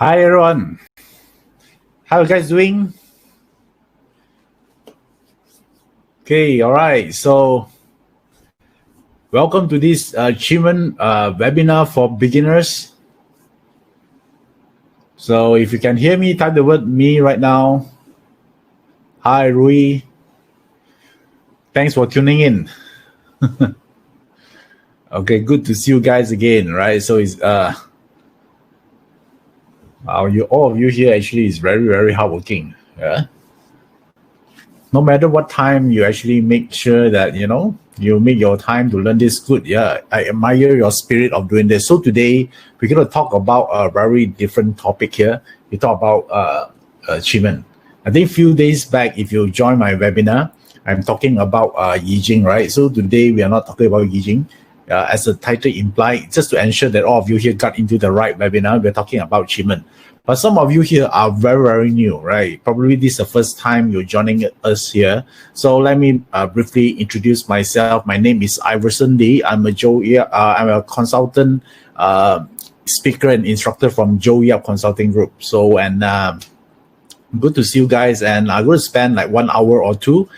Hi everyone, how you guys doing? Okay, all right. So welcome to this Qimen webinar for beginners. So if you can hear me, type the word "me" right now. Hi Rui, thanks for tuning in. Okay, good to see you guys again. Right, so it's all of you here actually is very hardworking. Yeah. No matter what time you actually make sure that you make your time to learn this good. Yeah, I admire your spirit of doing this. So today we're going to talk about a very different topic here. We talk about Qimen. I think a few days back, if you join my webinar, I'm talking about Yijing, right? So today we are not talking about Yijing. As the title implies, just to ensure that all of you here got into the right webinar, we're talking about Qimen. But some of you here are very new, right? Probably this is the first time you're joining us here. So let me briefly introduce myself. My name is Iverson Lee. I'm a consultant, speaker and instructor from Joe Yap Consulting Group. So, good to see you guys. And I'm going to spend like 1 hour or two,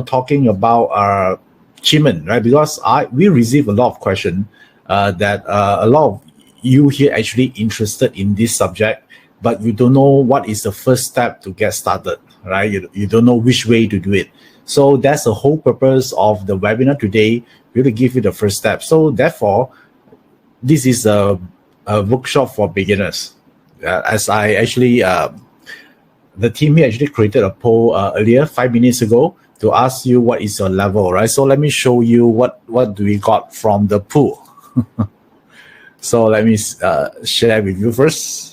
talking about Qimen, right? Because we receive a lot of questions that a lot of you here actually interested in this subject, but you don't know what is the first step to get started, right? You don't know which way to do it. So that's the whole purpose of the webinar today. We're going to give you the first step. So therefore, this is a workshop for beginners. As I actually, the team here actually created a poll earlier, 5 minutes ago, to ask you what is your level, right? So let me show you what do we got from the pool. So let me share with you first.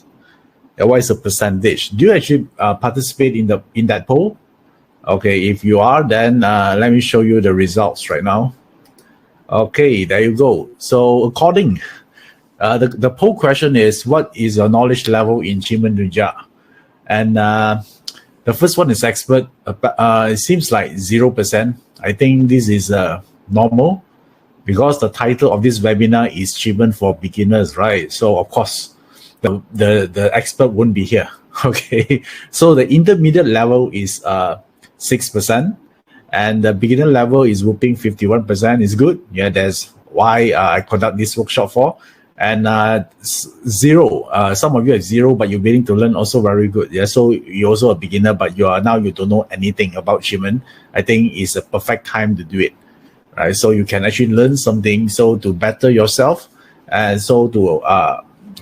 What is the percentage? Do you actually participate in that poll? Okay, if you are, then let me show you the results right now. Okay, there you go. So according, the poll question is, what is your knowledge level in Qimen Dunjia? And the first one is expert. It seems like 0%. I think this is normal because the title of this webinar is Qimen for beginners, right? So of course, the expert won't be here. Okay, so the intermediate level is 6%, and the beginner level is whooping 51%. Is good. Yeah, that's why I conduct this workshop for. And zero, some of you are zero, but you're willing to learn, also very good. Yeah, so you're also a beginner, but you don't know anything about Qimen. I think it's a perfect time to do it, right? So you can actually learn something, so to better yourself, and so to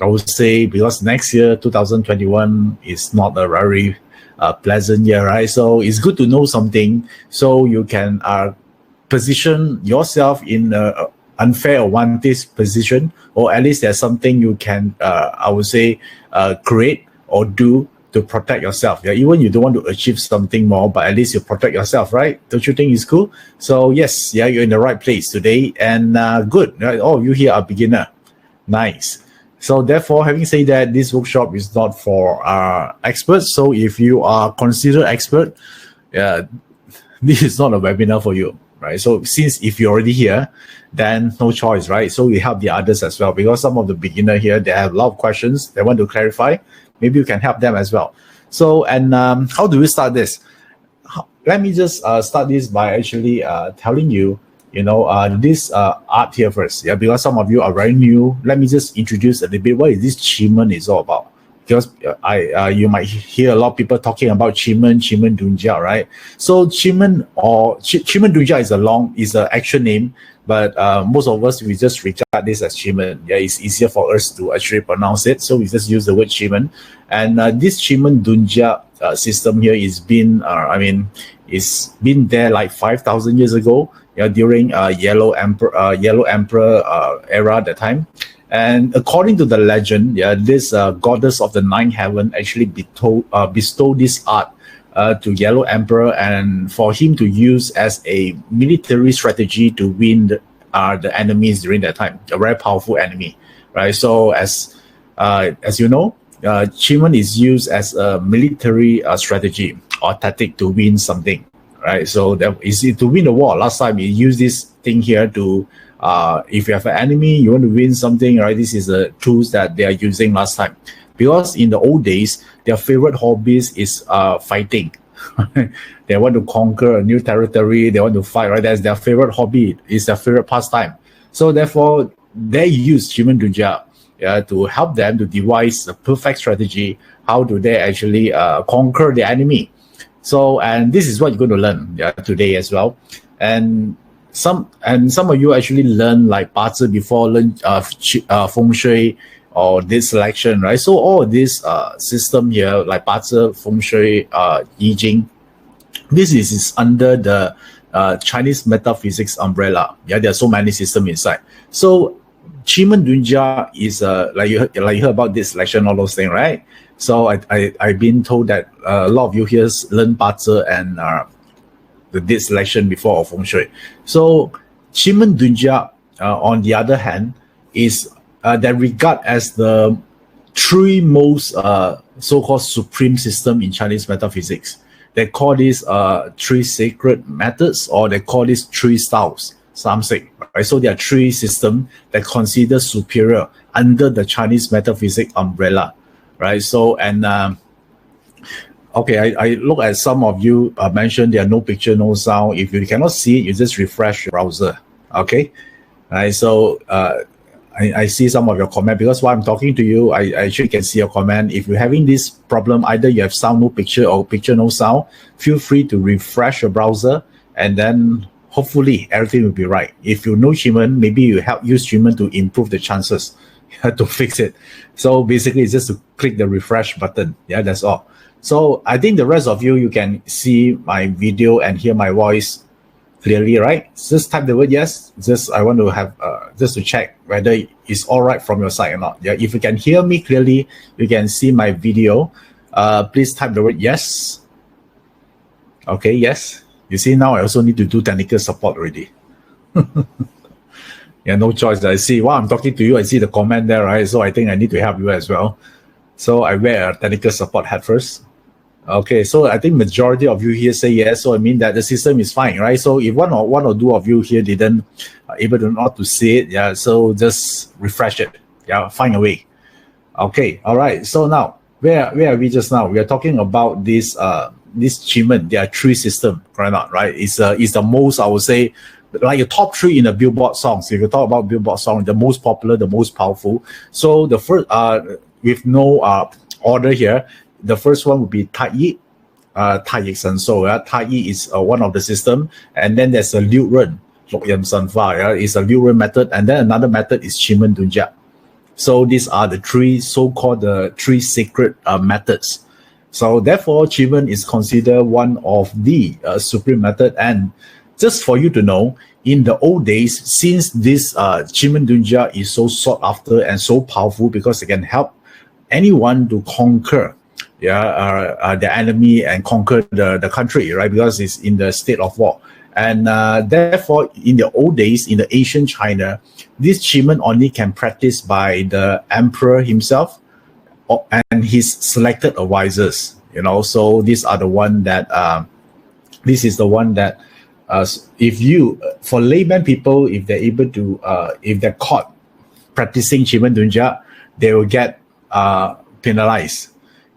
I would say, because next year 2021 is not a very pleasant year, right? So it's good to know something, so you can position yourself in a unfair advantage position, or at least there's something you can I would say create or do to protect yourself. Yeah, even you don't want to achieve something more, but at least you protect yourself, right? Don't you think it's cool? So yes, yeah, you're in the right place today, and good. Right? All of you here are beginner. Nice. So therefore, having said that, this workshop is not for experts. So if you are considered expert, this is not a webinar for you, right? So since if you're already here, then no choice, right? So we help the others as well, because some of the beginner here, they have a lot of questions they want to clarify. Maybe you can help them as well. So, and how do we start this? Let me just start this by actually telling you, this art here first. Yeah, because some of you are very new. Let me just introduce a little bit what is this Qimen is all about. Because you might hear a lot of people talking about Qimen Dunjia, right? So Qimen Dunjia is an actual name, but most of us, we just regard this as Qimen. Yeah, it's easier for us to actually pronounce it, so we just use the word Qimen. And this Qimen Dunjia system here is been, it's been there like 5,000 years ago. Yeah, during Yellow Emperor era at that time. And according to the legend, this goddess of the ninth heaven actually bestowed this art to Yellow Emperor, and for him to use as a military strategy to win the enemies during that time, a very powerful enemy, right? So as you know, Qimen is used as a military strategy or tactic to win something. Right, so that is to win the war. Last time you use this thing here to, if you have an enemy, you want to win something, right? This is the tools that they are using last time. because in the old days, their favorite hobbies is fighting. They want to conquer a new territory. They want to fight, right? That's their favorite hobby. It's their favorite pastime. So therefore, they use Qimen Dunjia to help them to devise a perfect strategy. How do they actually conquer the enemy? So, and this is what you're going to learn today as well. And some of you actually learn like 八字 before, learn feng shui or this selection, right? So all this system here, like 八字, feng shui, I Ching, this is under the Chinese metaphysics umbrella. Yeah, there are so many systems inside. So Qimen Dunjia is like you heard about this selection, all those things, right? So I've been told that a lot of you here learn 八字 and the date selection before of feng shui. So Qimen Dunjia, on the other hand, is that regard as the three most so-called supreme system in Chinese metaphysics. They call this three sacred methods, or they call this three styles, something. Right? So there are three systems that consider superior under the Chinese metaphysics umbrella, right? So and okay, I look at some of you mentioned there are no picture, no sound. If you cannot see it, you just refresh your browser. Okay, right. So I see some of your comment, because while I'm talking to you, I actually can see your comment. If you're having this problem, either you have sound no picture or picture no sound, feel free to refresh your browser, and then hopefully everything will be right. If you know Qimen, maybe you help use Qimen to improve the chances to fix it. So basically, it's just to click the refresh button. Yeah, that's all. So I think the rest of you can see my video and hear my voice clearly, right? Just type the word yes. Just I want to have just to check whether it's all right from your side or not. Yeah, if you can hear me clearly, you can see my video. Please type the word yes. Okay, yes. You see, now I also need to do technical support already. Yeah, no choice. I see while I'm talking to you, I see the comment there, right? So I think I need to help you as well. So I wear a technical support hat first. Okay, so I think majority of you here say yes, so I mean that the system is fine, right? So if one or two of you here didn't able to not to see it, yeah, so just refresh it, yeah, find a way. Okay, all right. So now where are we just now? We are talking about this Qimen. There are three systems, right? It's the most, I would say, like the top three in the Billboard songs. If you talk about Billboard song, the most popular, the most powerful. So the first, with no order here, the first one would be Tai Yi, Tai Yi Shen Shou. Tai Yi is one of the system, and then there's a Liu Ren, Lok Yam Shen Fa. Is a Liu Ren method, and then another method is Qimen Dunjia. So these are the three so-called the three sacred methods. So therefore, Qimen is considered one of the supreme method. And just for you to know, in the old days, since this Qimen Dunjia is so sought after and so powerful, because it can help anyone to conquer the enemy and conquer the country, right? Because it's in the state of war. And therefore, in the old days, in the ancient China, this Qimen only can practice by the emperor himself and his selected advisors. So these are the one that this is the one that if you, for layman people, if they're able to, if they're caught practicing Qimen Dunjia, they will get penalized.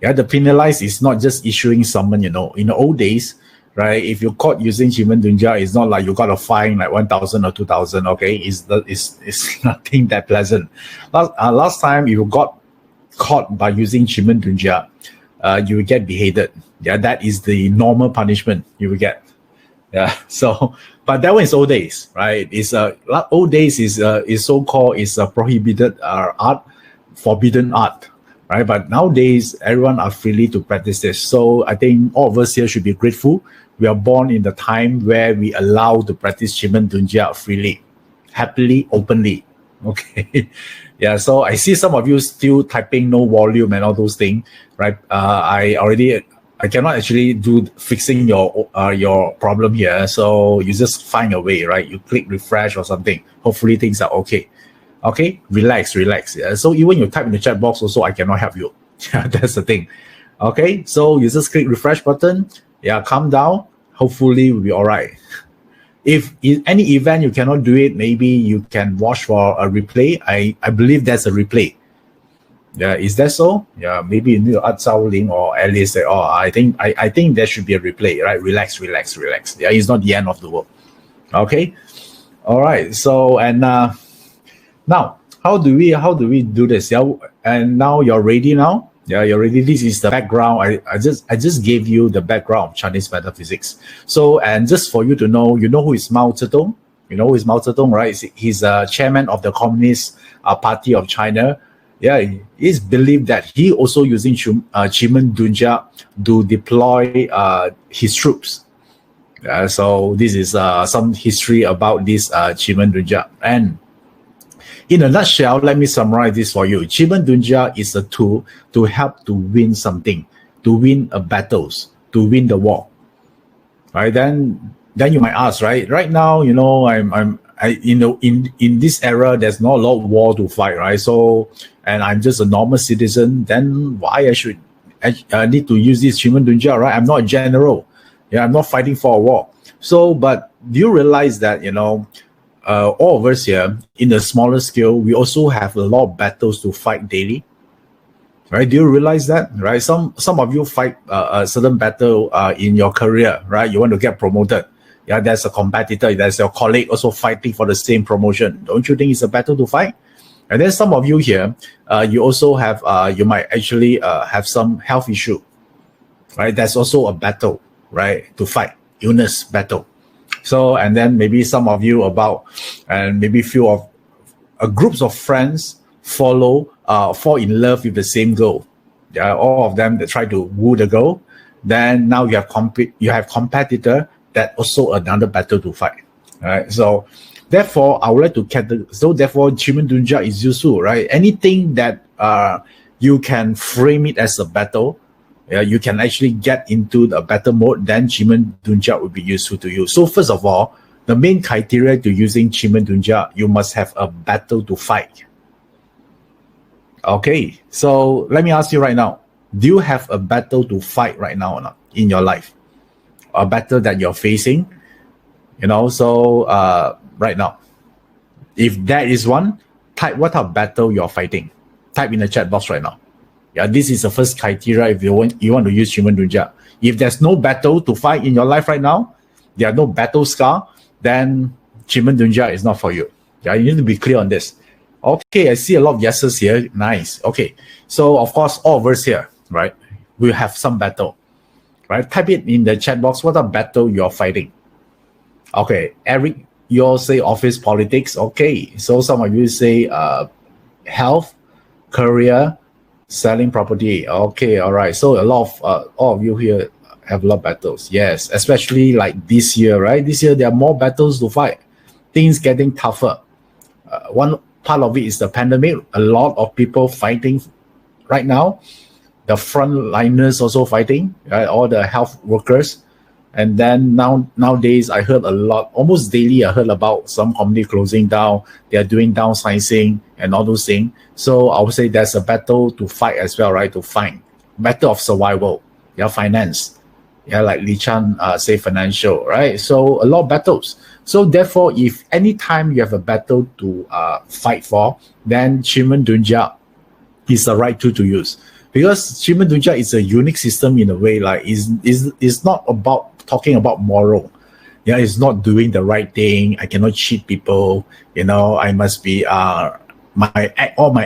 Yeah, the penalized is not just issuing summon. In the old days, right? If you're caught using Qimen Dunjia, it's not like you got a fine like 1,000 or 2,000. Okay, it's nothing that pleasant. Last time you got caught by using Qimen Dunjia, you will get beheaded. Yeah, that is the normal punishment you will get. Yeah. So, but that one is old days, right? It's old days is so called is a prohibited art, forbidden art. Right, but nowadays everyone are freely to practice this. So I think all of us here should be grateful. We are born in the time where we allow to practice Qimen Dunjia freely, happily, openly. Okay, yeah. So I see some of you still typing no volume and all those things. Right, I cannot actually do fixing your problem here. So you just find a way, right? You click refresh or something. Hopefully things are okay. Okay, relax. Yeah. So even you type in the chat box also, I cannot help you. Yeah, that's the thing. Okay, so you just click refresh button. Yeah, calm down. Hopefully we'll be all right. If in any event you cannot do it, maybe you can watch for a replay. I believe there's a replay. Yeah, is that so? Yeah, maybe you need to add Zhao Ling or Alice say, oh, I think there should be a replay, right? Relax, relax, relax. Yeah, it's not the end of the world. Okay. All right. So and now how do we do this? Yeah, and now you're ready now. Yeah, you're ready. This is the background. I just gave you the background of Chinese metaphysics. So and just for you to know, you know who is Mao Zedong? You know who is Mao Zedong, right? He's a chairman of the Communist Party of China. Yeah, it's believed that he also using Qimen Dunjia to deploy his troops. So this is some history about this Qimen Dunjia. And in a nutshell, let me summarize this for you. Qimen Dunjia is a tool to help to win something, to win a battles, to win the war. Right? Then you might ask, right? Right now, you know, in this era, there's not a lot of war to fight, right? So, and I'm just a normal citizen. Then why I need to use this Qimen Dunjia, right? I'm not a general. Yeah, I'm not fighting for a war. So, but do you realize that, you know, all of us here in a smaller scale, we also have a lot of battles to fight daily, right? Do you realize that, right? Some of you fight a certain battle in your career, right? You want to get promoted. Yeah, there's a competitor, there's your colleague also fighting for the same promotion. Don't you think it's a battle to fight? And then some of you here, you also have, you might actually have some health issue, right? That's also a battle, right? To fight, illness battle. So, and then maybe some of you and maybe few of groups of friends fall in love with the same girl. Yeah, all of them that try to woo the girl. Then now you have competitor, that also another battle to fight. Right. So therefore, I would like to so therefore Qimen Dunjia is useful, right? Anything that you can frame it as a battle, you can actually get into the battle mode, then Qimen Dunjia will be useful to you. So first of all, the main criteria to using Qimen Dunjia, you must have a battle to fight. Okay, so let me ask you right now, do you have a battle to fight right now or not in your life? A battle that you're facing, you know, so right now, if that is one, type what type of battle you're fighting. Type in the chat box right now. Yeah, this is the first criteria if you want to use Qimen Dunjia. If there's no battle to fight in your life right now, there are no battle scar, then Qimen Dunjia is not for you. Yeah, you need to be clear on this. Okay, I see a lot of yeses here. Nice. Okay, so of course, all of us here, right, we have some battle. Right? Type it in the chat box. What a battle you're fighting. Okay, Eric, you'll say office politics. Okay, so some of you say health, career, selling property. Okay, all right. So a lot of all of you here have a lot of battles. Yes, especially like this year, right? This year there are more battles to fight. Things getting tougher. One part of it is the pandemic. A lot of people fighting right now. The frontliners also fighting, right? All the health workers. And then nowadays, I heard a lot, almost daily, I heard about some company closing down. They're doing downsizing and all those things. So I would say there's a battle to fight as well, right? To find battle of survival. Yeah, finance. Yeah, like Li Chan say financial, right? So a lot of battles. So therefore, if any time you have a battle to fight for, then Qimen Dunjia is the right tool to use. Because Qimen Dunjia is a unique system in a way, like is not about talking about moral. Yeah, it's not doing the right thing. I cannot cheat people. You know, I must be all my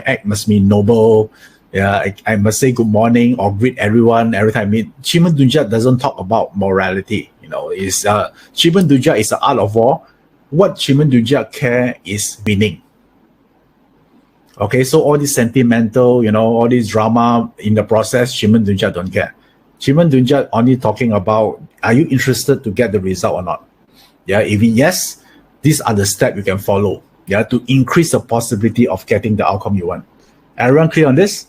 act must be noble. Yeah, I must say good morning or greet everyone every time I meet. Qimen Dunjia doesn't talk about morality. You know, is Qimen Dunjia is the art of war. What Qimen Dunjia care is winning. Okay, so all this sentimental, you know, all this drama in the process, Qimen Dunjia don't care. Qimen Dunjia only talking about, are you interested to get the result or not? Yeah, if yes, these are the steps you can follow. Yeah, to increase the possibility of getting the outcome you want. Everyone clear on this?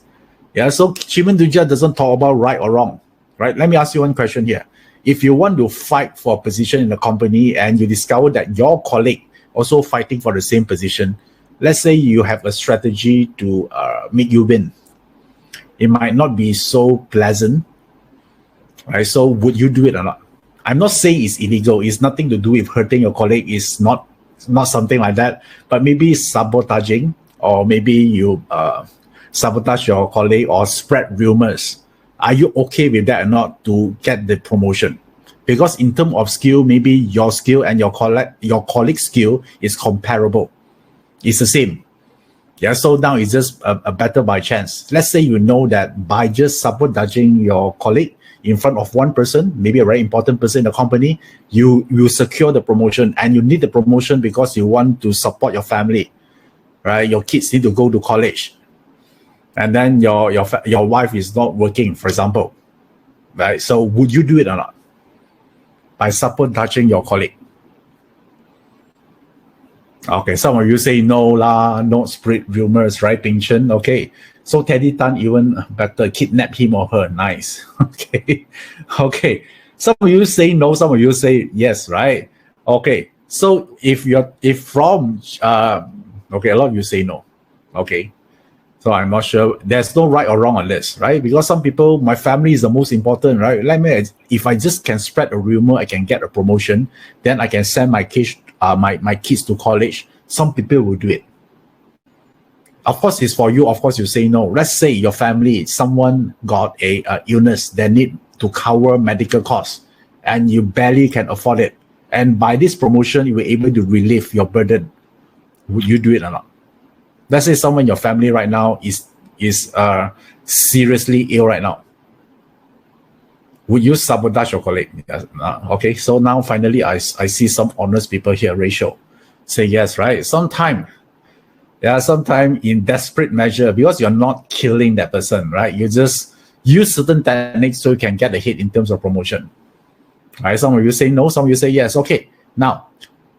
Yeah, so Qimen Dunjia doesn't talk about right or wrong, right? Let me ask you one question here. If you want to fight for a position in the company and you discover that your colleague also fighting for the same position, let's say you have a strategy to make you win. It might not be so pleasant, right? So would you do it or not? I'm not saying it's illegal. It's nothing to do with hurting your colleague. It's not something like that. But maybe sabotaging, or maybe you sabotage your colleague or spread rumors, are you okay with that or not to get the promotion? Because in terms of skill, maybe your skill and your colleague's skill is comparable. It's the same. Yeah, so now it's just a better by chance. Let's say you know that by just sabotaging your colleague in front of one person, maybe a very important person in the company, you secure the promotion, and you need the promotion because you want to support your family, right? Your kids need to go to college, and then your wife is not working, for example, right? So would you do it or not by sabotaging your colleague? Okay, some of you say no lah, don't spread rumors, right, Ping Chen? Okay, so Teddy Tan even better, kidnap him or her. Nice. Okay, okay. Some of you say no, some of you say yes, right? Okay, so if from okay, a lot of you say no. Okay, so I'm not sure. There's no right or wrong on this, right? Because some people, my family is the most important, right? Like me, if I just can spread a rumor, I can get a promotion, then I can send my kids to college. Some people will do it. Of course, it's for you. Of course, you say no. Let's say your family, someone got a illness, they need to cover medical costs, and you barely can afford it. And by this promotion, you were able to relieve your burden. Would you do it or not? Let's say someone in your family right now is seriously ill right now. Would you sabotage your colleague? Okay, so now finally I see some honest people here, Rachel. Say yes, right? Sometime in desperate measure, because you're not killing that person, right? You just use certain techniques so you can get ahead in terms of promotion. Right? Some of you say no, some of you say yes. Okay, now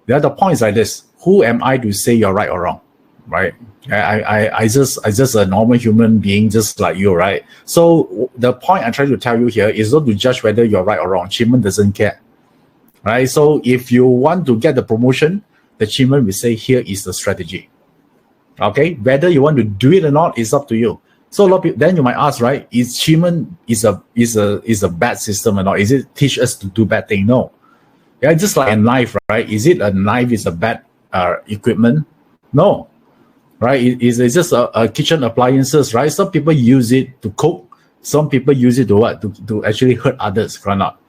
the other point is like this. Who am I to say you're right or wrong? Right? I just a normal human being just like you, right? So the point I'm trying to tell you here is not to judge whether you're right or wrong. Qimen doesn't care, right? So if you want to get the promotion, the Qimen will say, here is the strategy. Okay, whether you want to do it or not is up to you. So a lot of people, then you might ask, right? Is Qimen is a bad system or not? Is it teach us to do bad thing? No. Yeah, just like a knife, right? Is it a knife is a bad equipment? No. Right? It's just a kitchen appliances, right? Some people use it to cook. Some people use it to what? To actually hurt others, or not,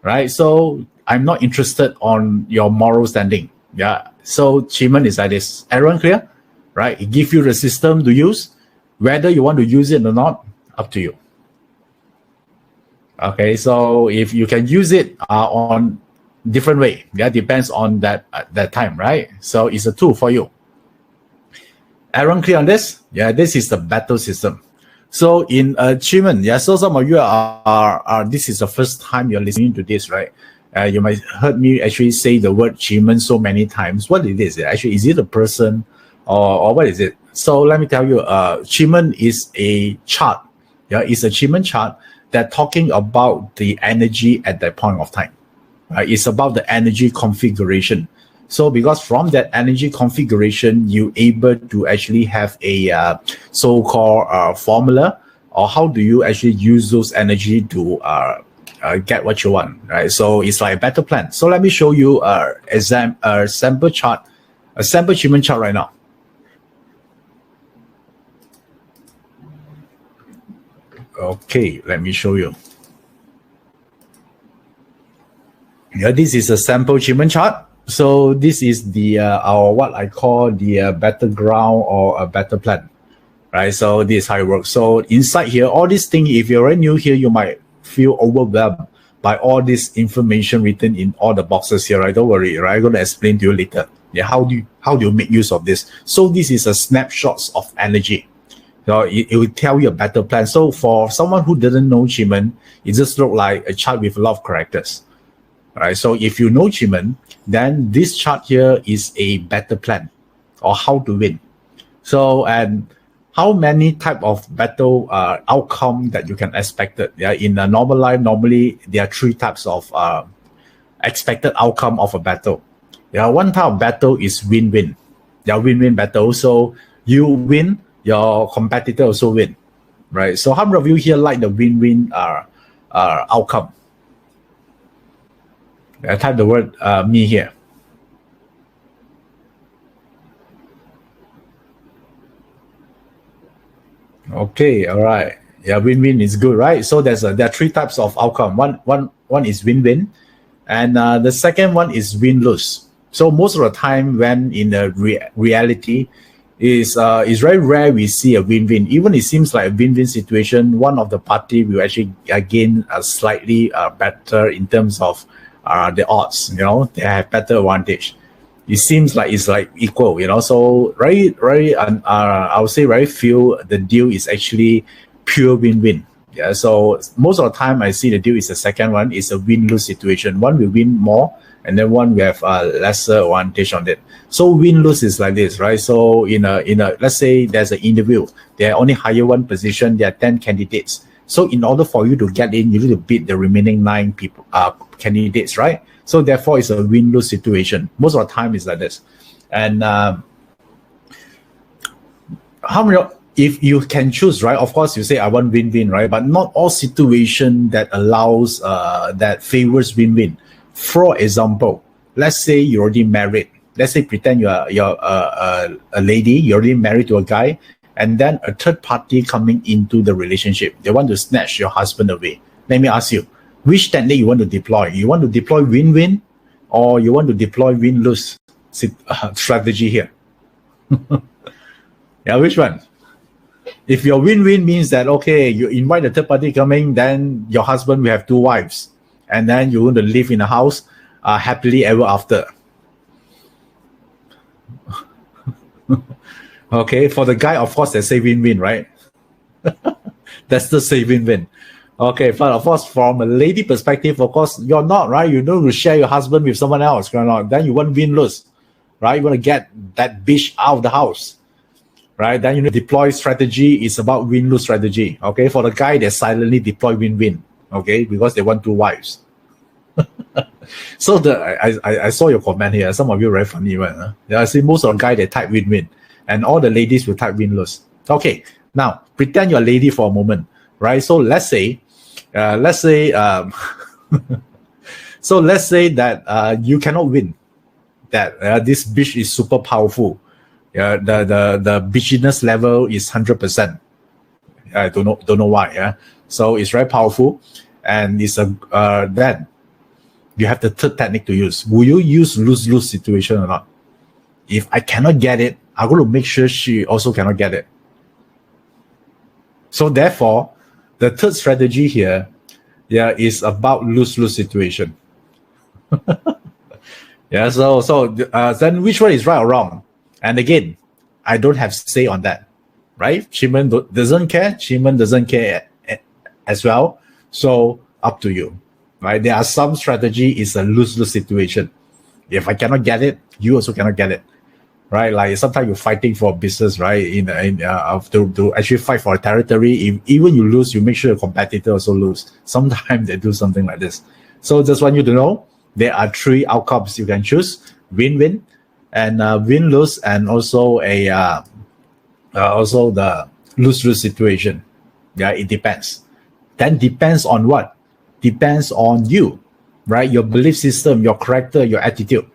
right? So I'm not interested on your moral standing. Yeah. So Qimen is like this. Everyone clear? Right? It gives you the system to use. Whether you want to use it or not, up to you. Okay. So if you can use it on different way, yeah, depends on that time, right? So it's a tool for you. Aaron, clear on this? Yeah, this is the battle system. So in Qimen, yeah, so some of you are this is the first time you're listening to this, right? You might heard me actually say the word Qimen so many times. What it is? Actually, is it a person or what is it? So let me tell you, Qimen is a chart. Yeah, it's a Qimen chart that talking about the energy at that point of time. Right? It's about the energy configuration. So because from that energy configuration, you're able to actually have a so-called formula, or how do you actually use those energy to get what you want, right? So it's like a battle plan. So let me show you a sample chart, a sample Qimen chart right now. Okay, let me show you. Yeah, this is a sample Qimen chart. So this is the our what I call the battleground or a battle plan, right? So this is how it works. So inside here, all these things, if you're very new here, you might feel overwhelmed by all this information written in all the boxes here, right? Don't worry, right? I'm going to explain to you later. Yeah, how do you make use of this? So this is a snapshots of energy. So it will tell you a battle plan. So for someone who doesn't know Qimen, it just looks like a chart with a lot of characters. Right, so if you know Qimen, then this chart here is a battle plan or how to win. So, and how many type of battle outcome that you can expect it. Yeah, in a normal life, normally there are three types of expected outcome of a battle. Yeah, one type of battle is win-win. Yeah, win-win battle. So you win, your competitor also win. Right. So how many of you here like the win-win outcome? I type the word me here. Okay, all right. Yeah, win-win is good, right? So there are three types of outcome. One is win-win, and the second one is win-lose. So most of the time, when in the reality, is very rare we see a win-win. Even it seems like a win-win situation, one of the party will actually gain a slightly better in terms of the odds. You know, they have better advantage. It seems like it's like equal, you know. So very I would say very few the deal is actually pure win-win. Yeah. So most of the time I see the deal is the second one is a win-lose situation. One will win more, and then one will have a lesser advantage on it. So win-lose is like this, right? So in a let's say there's an interview, they only hire one position. There are 10 candidates. So in order for you to get in, you need to beat the remaining 9 candidates, right? So therefore, it's a win-lose situation. Most of the time, it's like this. And how many? If you can choose, right? Of course, you say I want win-win, right? But not all situation that allows that favors win-win. For example, let's say you're already married. Let's say pretend you're a lady. You're already married to a guy, and then a third party coming into the relationship. They want to snatch your husband away. Let me ask you, which technique you want to deploy? You want to deploy win-win, or you want to deploy win-lose strategy here? Yeah, which one? If your win-win means that, okay, you invite the third party coming, then your husband will have 2 wives, and then you want to live in a house happily ever after. Okay, for the guy, of course, they say win-win, right? That's the say win-win. Okay, but of course, from a lady perspective, of course, you're not, right? You don't share your husband with someone else, then you want win-lose, right? You want to get that bitch out of the house, right? Then you know deploy strategy is about win-lose strategy. Okay, for the guy, they silently deploy win-win. Okay, because they want 2 wives. So I saw your comment here. Some of you are very funny, right? Huh? Yeah, I see most of the guy they type win-win, and all the ladies will type win-lose. Okay, now pretend you're a lady for a moment, right? So let's say so let's say that you cannot win. That this bitch is super powerful. The bitchiness level is 100%. I don't know why. Yeah, so it's very powerful, and it's a then you have the third technique to use. Will you use lose-lose situation or not? If I cannot get it, I'm going to make sure she also cannot get it. So therefore, the third strategy here, is about lose-lose situation. Yeah. So then which one is right or wrong? And again, I don't have say on that, right? Qimen doesn't care. Qimen doesn't care as well. So up to you, right? There are some strategy is a lose-lose situation. If I cannot get it, you also cannot get it, right? Like sometimes you're fighting for business, right? To actually fight for a territory. If even you lose, you make sure your competitor also lose. Sometimes they do something like this. So just want you to know there are 3 outcomes you can choose: win-win, and win-lose, and also also the lose-lose situation. Yeah, it depends. Then depends on what? Depends on you, right? Your belief system, your character, your attitude.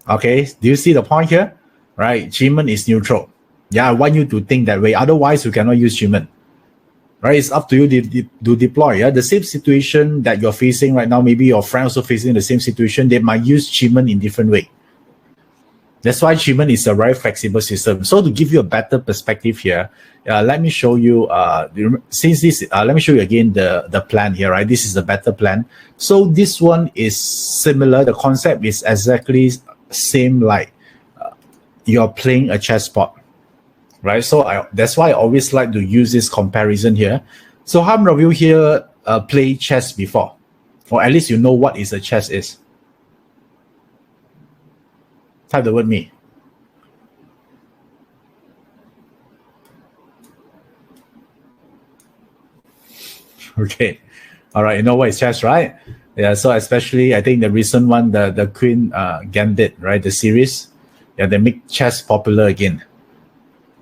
Okay, do you see the point here? Right, Qimen is neutral. Yeah, I want you to think that way. Otherwise, you cannot use Qimen. Right, it's up to you to deploy. Yeah, the same situation that you're facing right now, maybe your friend also facing the same situation. They might use Qimen in different way. That's why Qimen is a very flexible system. So to give you a better perspective here, let me show you. Let me show you again the plan here. Right, this is a better plan. So this one is similar. The concept is exactly same like you're playing a chessboard, right? So that's why I always like to use this comparison here. So how many of you here play chess before, or at least you know what is a chess is? Type the word me. Okay. All right. You know what is chess, right? Yeah. So especially, I think the recent one, the Queen Gambit, right? The series. Yeah, they make chess popular again.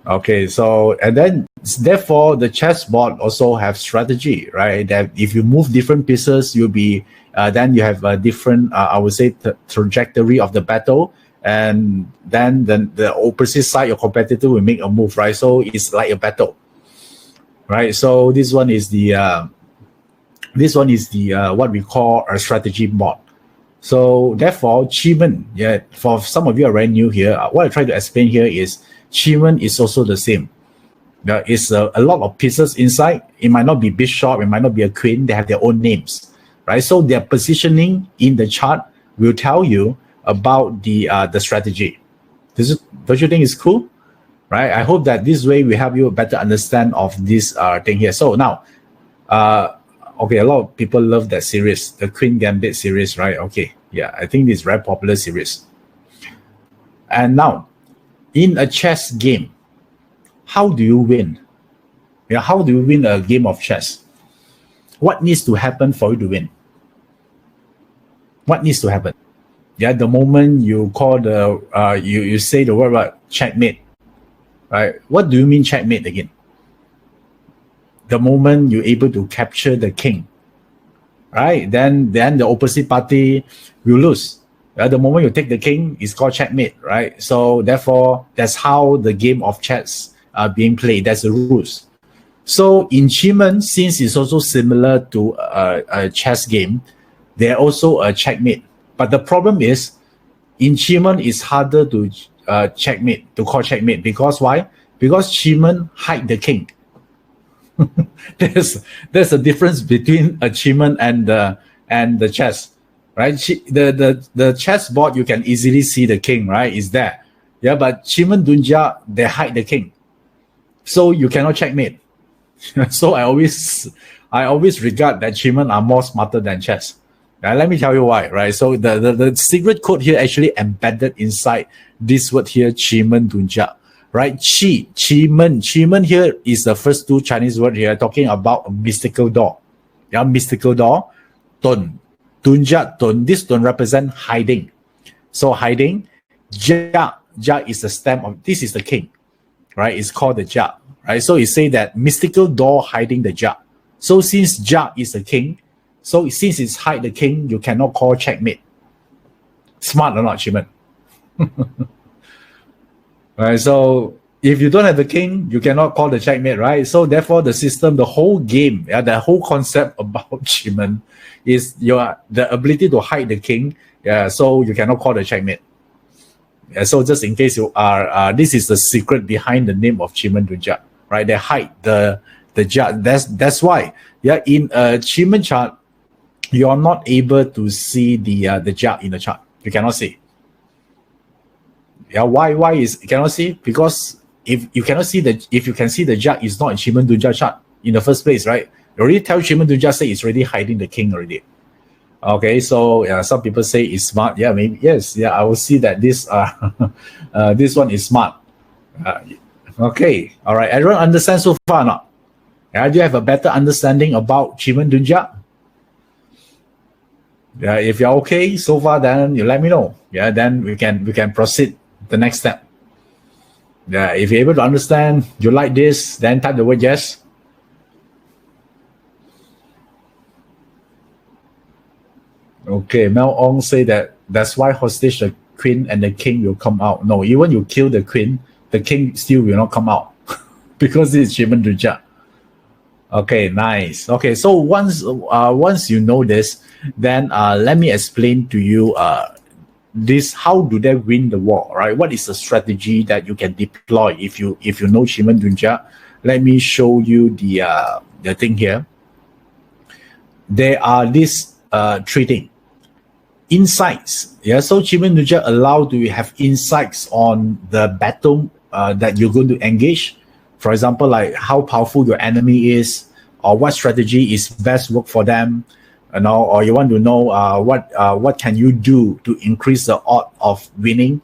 Okay. So, and then therefore the chessboard also have strategy, right? That if you move different pieces, you'll be then you have a different, I would say, trajectory of the battle. And then the opposite side, your competitor will make a move, right? So it's like a battle. right? So this one is the what we call a strategy board. So therefore, Qimen, yeah, for some of you are very new here, what I try to explain here is Qimen is also the same. There is a lot of pieces inside. It might not be bishop, it might not be a queen. They have their own names, right? So their positioning in the chart will tell you about the strategy. Don't you think it's cool? Right? I hope that this way will help you better understand of this thing here. So now, okay, a lot of people love that series, the Queen Gambit series, right? Okay, yeah, I think it's very popular series. And now, in a chess game, how do you win? Yeah, how do you win a game of chess? What needs to happen for you to win? What needs to happen? Yeah, the moment you call the you say the word what, checkmate, right? What do you mean checkmate again? The moment you're able to capture the king, right? Then the opposite party will lose. The moment you take the king, it's called checkmate, right? So therefore, that's how the game of chess are being played. That's the rules. So in Qimen, since it's also similar to a chess game, they're also a checkmate. But the problem is, in Qimen, it's harder to checkmate, to call checkmate. Because why? Because Qimen hide the king. there's a difference between a Qimen and the chess, right? The chess board, you can easily see the king, right? Is there. Yeah, but Qimen Dunjia, they hide the king. So you cannot checkmate. So I always regard that Qimen are more smarter than chess. Let me tell you why, right? So the secret code here actually embedded inside this word here, Qimen Dunjia, right? Qimen here is the first two Chinese word here talking about a mystical door. Yeah, mystical door. Dun. Dunjia, dun. This dun represent hiding. So hiding. Jia. Jia is the stem of, this is the king, right? It's called the Jia, right? So you say that mystical door hiding the Jia. So since Jia is the king, so since it's hide the king, you cannot call checkmate. Smart or not, Qimen? Right, so if you don't have the king, you cannot call the checkmate, right? So therefore, the system, the whole game, the whole concept about Qimen is the ability to hide the king. Yeah, so you cannot call the checkmate. Yeah, so just in case you are, this is the secret behind the name of Qimen Dunjia, right? They hide the Jia. That's why. Yeah, in a Qimen chart, you're not able to see the Jia in the chart. You cannot see. Yeah, why is you cannot see? Because if you can see the Jia, is not in Qimen Dunjia chart in the first place, right? You already tell Qimen Dunjia say it's already hiding the king already. Okay, so yeah, some people say it's smart. Yeah, maybe yes. Yeah, I will see that this this one is smart. Okay, all right. Everyone understand so far now? Yeah, do you have a better understanding about Qimen Dunjia? Yeah, if you're okay so far, then you let me know. Yeah, then we can proceed the next step. Yeah, if you're able to understand, you like this, then type the word yes. Okay, Mel Ong say that's why hostage the queen and the king will come out. No, even you kill the queen, the king still will not come out because it's Qimen Dunjia. Okay, nice. Okay, so once you know this, then let me explain to you this. How do they win the war, right? What is the strategy that you can deploy if you know Qimen Dunjia? Let me show you the thing here. There are these three things. Insights. Yeah, so Qimen Dunjia allow to have insights on the battle that you're going to engage. For example, like how powerful your enemy is, or what strategy is best work for them, or you want to know what can you do to increase the odds of winning.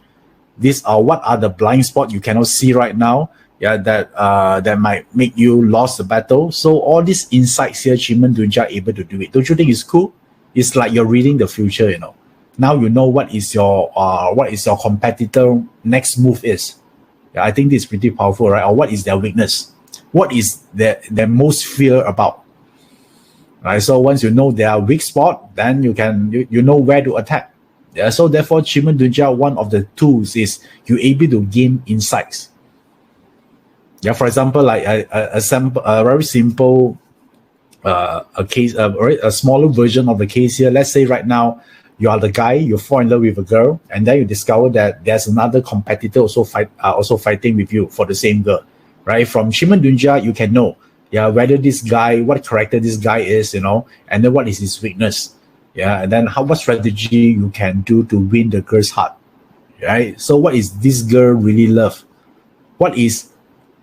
These are what are the blind spots you cannot see right now. Yeah, that might make you lose the battle. So all these insights here, Qimen Dunjia able to do it. Don't you think it's cool? It's like you're reading the future. Now you know what is your competitor next move is. Yeah, I think this is pretty powerful, right? Or what is their weakness? What is their most fear about? Right. So once you know their weak spot, then you know where to attack. Yeah. So therefore, Qimen Dunjia, one of the tools is you're able to gain insights. Yeah, for example, like a very simple a case, a smaller version of the case here. Let's say right now you are the guy, you fall in love with a girl, and then you discover that there's another competitor also fighting with you for the same girl, right? From Qimen Dunjia, you can know, yeah, whether this guy, what character this guy is, and then what is his weakness, yeah, and then what strategy you can do to win the girl's heart, right? So what is this girl really love? What is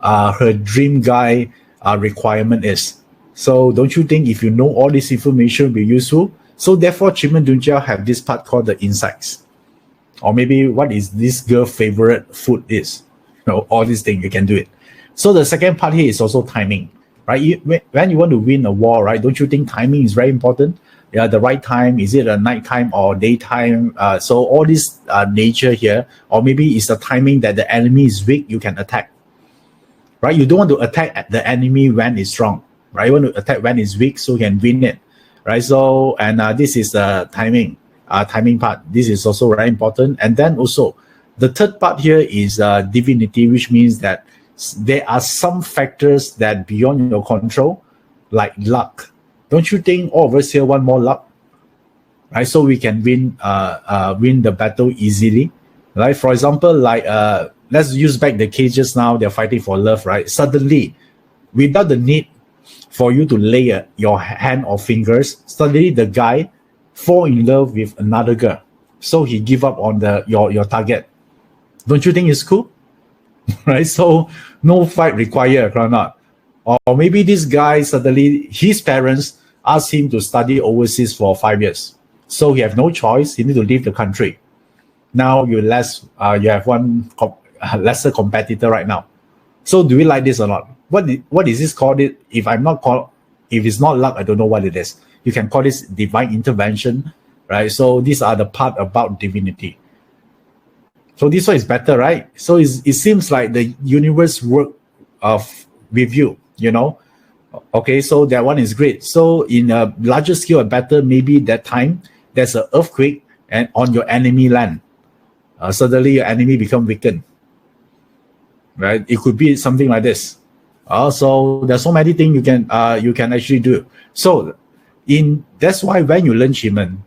her dream guy requirement is? So don't you think if you know all this information will be useful? So therefore, Qimen Dunjia have this part called the insights. Or maybe what is this girl favorite food is. All these things, you can do it. So the second part here is also timing, right? When you want to win a war, right, don't you think timing is very important? Yeah, the right time, is it a nighttime or daytime? So all this nature here, or maybe it's the timing that the enemy is weak, you can attack, right? You don't want to attack the enemy when it's strong, right? You want to attack when it's weak so you can win it, right? So, and this is the timing part. This is also very important. And then also, the third part here is divinity, which means that there are some factors that beyond your control, like luck. Don't you think all of us here want more luck, right? So we can win the battle easily, right? For example, like let's use back the case just now. They're fighting for love, right? Suddenly, without the need for you to lay your hand or fingers, suddenly the guy fall in love with another girl, so he give up on your target. Don't you think it's cool? Right? So no fight required, or not. Or maybe this guy suddenly his parents asked him to study overseas for 5 years, so he have no choice. He need to leave the country. Now you have one lesser competitor right now. So do we like this or not? What is this called? It if it's not luck, I don't know what it is. You can call this divine intervention, right? So these are the part about divinity. So this one is better, right? So it seems like the universe work with you, Okay, so that one is great. So in a larger scale or better, maybe that time there's an earthquake and on your enemy land. Suddenly your enemy become weakened. Right? It could be something like this. So there's so many things you can actually do. So that's why when you learn Qimen,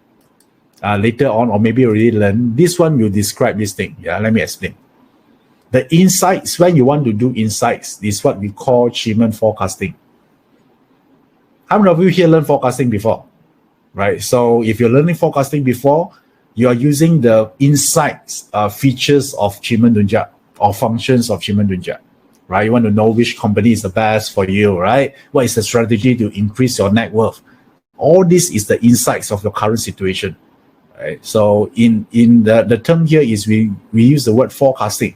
later on, or maybe already learn, this one will describe this thing. Yeah, let me explain. The insights, when you want to do insights, is what we call Qimen forecasting. How many of you here learned forecasting before? Right? So if you're learning forecasting before, you are using the insights features of Qimen Dunjia or functions of Qimen Dunjia. Right? You want to know which company is the best for you, right? What is the strategy to increase your net worth? All this is the insights of your current situation. Right? So in the term here is we use the word forecasting.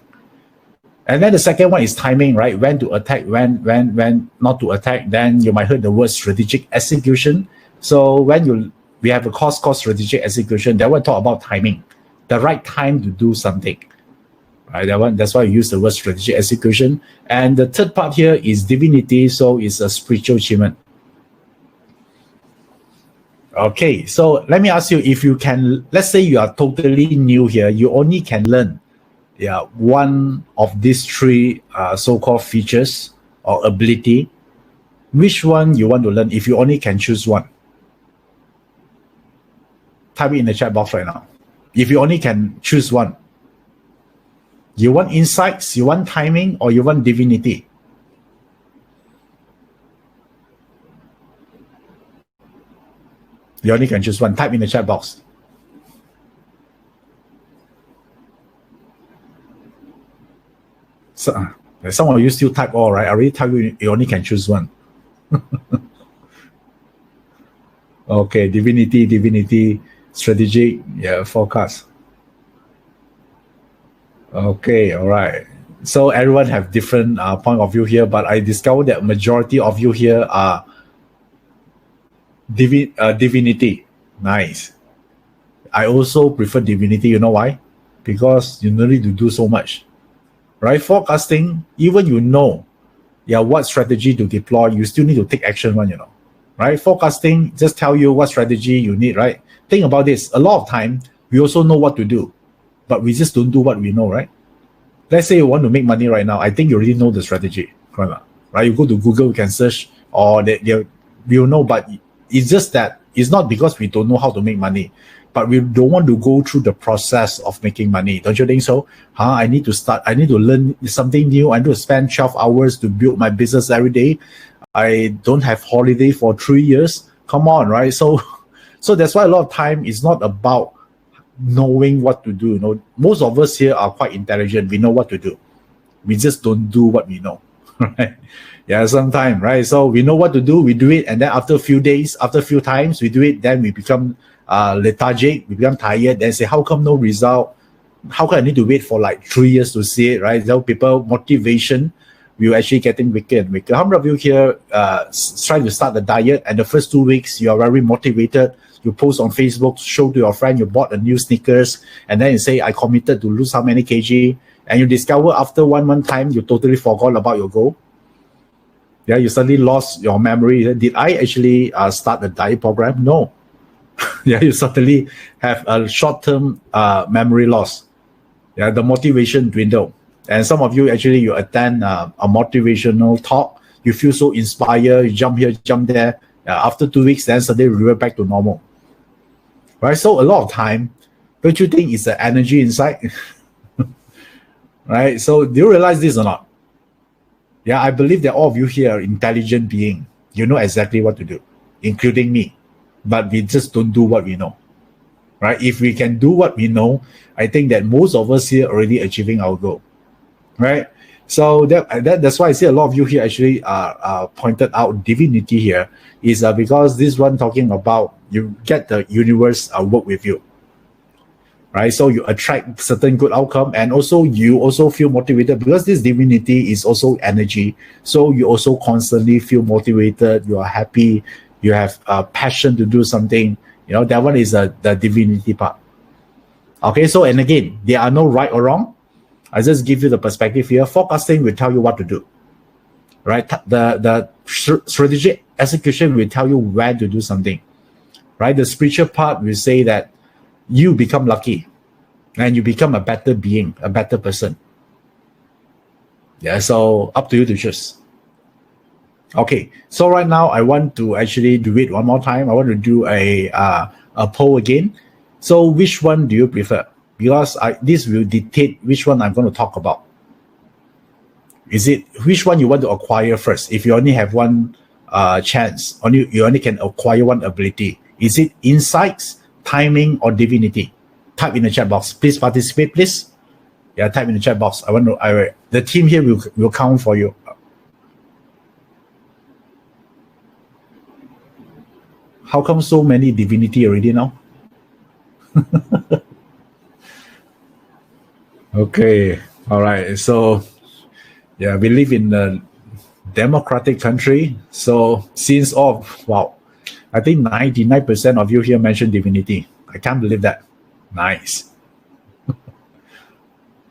And then the second one is timing, right? When to attack, when not to attack. Then you might heard the word strategic execution. So when we have a course called strategic execution, that one talk about timing, the right time to do something. Right? That's why I use the word strategic execution. And the third part here is divinity, so it's a spiritual achievement. Okay, so let me ask you, if you can, let's say you are totally new here, you only can learn one of these three so-called features or ability. Which one you want to learn if you only can choose one? Type it in the chat box right now. If you only can choose one, you want insights, you want timing, or you want divinity? You only can choose one. Type in the chat box. So, some of you still type all, right? I already type you only can choose one. Okay, divinity, strategic, forecast. Okay, all right. So everyone have different point of view here, but I discovered that majority of you here are divinity. Nice. I also prefer divinity. You know why? Because you don't need to do so much. Right? Forecasting, even what strategy to deploy, you still need to take action one, Right? Forecasting just tell you what strategy you need, right? Think about this. A lot of time, we also know what to do, but we just don't do what we know, right? Let's say you want to make money right now. I think you already know the strategy. right? You go to Google, you can search, or we'll know. But it's just that it's not because we don't know how to make money, but we don't want to go through the process of making money. Don't you think so? I need to learn something new. I need to spend 12 hours to build my business every day. I don't have holiday for 3 years. Come on, right? So that's why a lot of time is not about knowing what to do. Most of us here are quite intelligent. We know what to do. We just don't do what we know. Right? Yeah, sometimes, right? So we know what to do, we do it, and then after a few days, after a few times we do it, then we become lethargic, we become tired, then say, how come no result? How come I need to wait for like 3 years to see it, right? So people, motivation will actually getting weaker and weaker. How many of you here trying to start the diet, and the first 2 weeks you are very motivated, you post on Facebook, show to your friend you bought a new sneakers, and then you say, I committed to lose how many kg, and you discover after 1 month time, you totally forgot about your goal. Yeah, you suddenly lost your memory. Did I actually start a diet program? No. Yeah, you suddenly have a short-term memory loss. Yeah, the motivation dwindle. And some of you actually, you attend a motivational talk, you feel so inspired, you jump here, jump there. After 2 weeks, then suddenly revert back to normal. Right? So a lot of time, don't you think it's the energy inside? Right? So do you realize this or not? Yeah, I believe that all of you here are intelligent beings. You know exactly what to do, including me. But we just don't do what we know. Right? If we can do what we know, I think that most of us here are already achieving our goal. Right? So that's why I see a lot of you here actually pointed out divinity here is because this one talking about you get the universe work with you. Right, so you attract certain good outcome, and also you also feel motivated because this divinity is also energy. So you also constantly feel motivated. You are happy. You have a passion to do something. That one is the divinity part. Okay, so and again, there are no right or wrong. I just give you the perspective here. Forecasting will tell you what to do. Right, the strategic execution will tell you when to do something. Right, the spiritual part will say that you become lucky and you become a better being, a better person. Yeah, so up to you to choose. Okay, so right now I want to actually do it one more time. I want to do a poll again. So which one do you prefer? Because this will dictate which one I'm going to talk about. Is it which one you want to acquire first? If you only have one chance, you only can acquire one ability. Is it insights, timing, or divinity? Type in the chat box. Please participate, please. Yeah, type in the chat box. The team here will count for you. How come so many divinity already now? Okay, all right. So, yeah, we live in a democratic country. So since I think 99% of you here mentioned divinity. I can't believe that. Nice.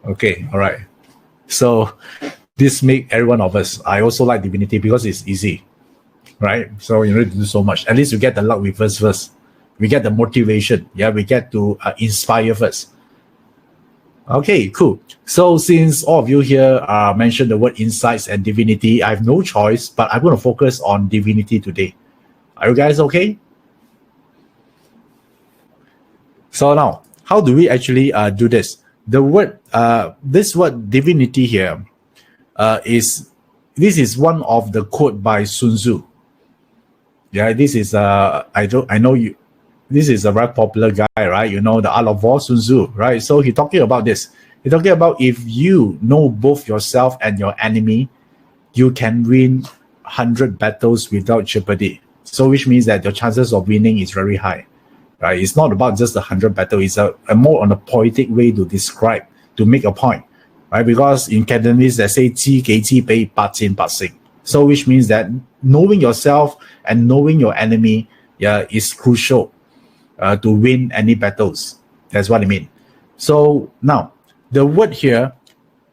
Okay, all right. So this make every one of us. I also like divinity because it's easy, right? So you don't need to do so much. At least you get the luck with us first. We get the motivation. Yeah, we get to inspire first. Okay, cool. So since all of you here mentioned the word insights and divinity, I have no choice, but I'm going to focus on divinity today. Are you guys okay? So now, how do we actually do this? This word divinity here is one of the quote by Sun Tzu. Yeah, this is I know you. This is a very popular guy, right? The Art of War, Sun Tzu, right? So he's talking about this. He's talking about if you know both yourself and your enemy, you can win 100 battles without jeopardy. So which means that your chances of winning is very high, right? It's not about just the 100 battle. It's a more on a poetic way to describe, to make a point, right? Because in Cantonese, they say 知己知彼，百戰百勝. So which means that knowing yourself and knowing your enemy, is crucial to win any battles. That's what I mean. So now, the word here,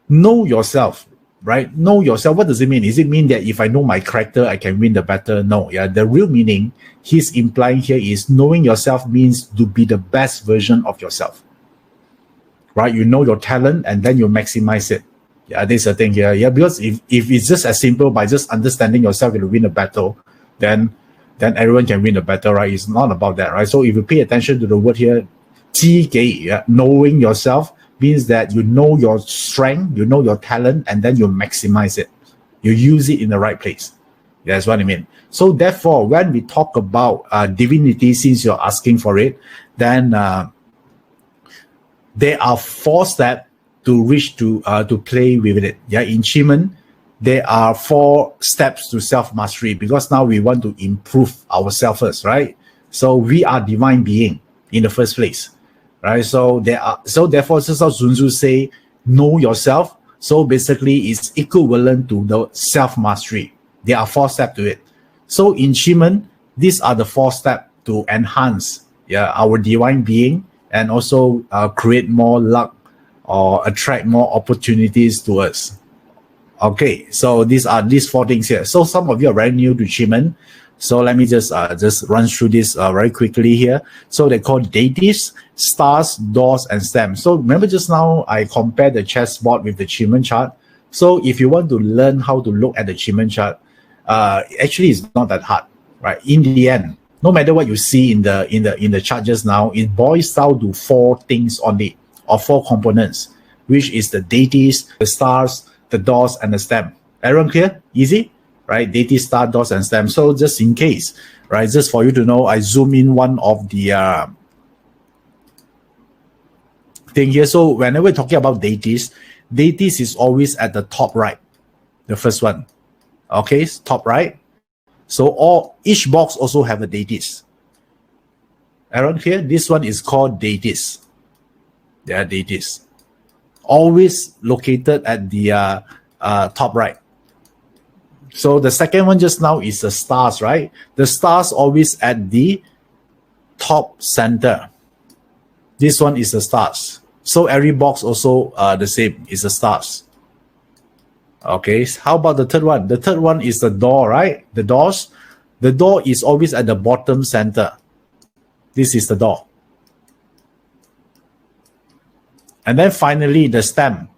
know yourself, right? Know yourself. What does it mean? Does it mean that if I know my character, I can win the battle? No. Yeah, the real meaning he's implying here is knowing yourself means to be the best version of yourself, right? You know your talent and then you maximize it. Yeah, this is the thing here. Yeah, because if it's just as simple by just understanding yourself to win a battle, then everyone can win the battle, right? It's not about that, right? So if you pay attention to the word here, 知己, yeah, knowing yourself means that you know your strength, you know your talent, and then you maximize it. You use it in the right place. That's what I mean. So therefore, when we talk about divinity, since you're asking for it, then there are 4 steps to reach to play with it. Yeah, in Qimen, there are 4 steps to self-mastery, because now we want to improve ourselves first, right? So we are divine being in the first place, right? So therefore, just how Sun Tzu say, know yourself. So basically, it's equivalent to the self-mastery. There are 4 steps to it. So in Qimen, these are the 4 steps to enhance our divine being, and also create more luck or attract more opportunities to us. Okay, so these 4 things here. So some of you are very new to Qimen. So let me just run through this very quickly here. So they call deities, stars, doors, and stems. So remember just now I compared the chessboard with the Qimen chart. So if you want to learn how to look at the Qimen chart, actually it's not that hard, right? In the end, no matter what you see in the chart just now, it boils down to 4 things only, or 4 components, which is the deities, the stars, the doors, and the stem. Everyone clear? Easy? Right? Deity, star, doors, and stem. So just in case, right, just for you to know, I zoom in one of the thing here. So whenever we're talking about deities is always at the top right, the first one. Okay, top right. So each box also have a deities. Around here, this one is called deities. They are deities. Always located at the top right. So the second one just now is the stars, right? The stars always at the top center. This one is the stars. So every box also the same, is the stars. Okay, how about the third one? The third one is the door, right? The doors. The door is always at the bottom center. This is the door. And then finally, the stem.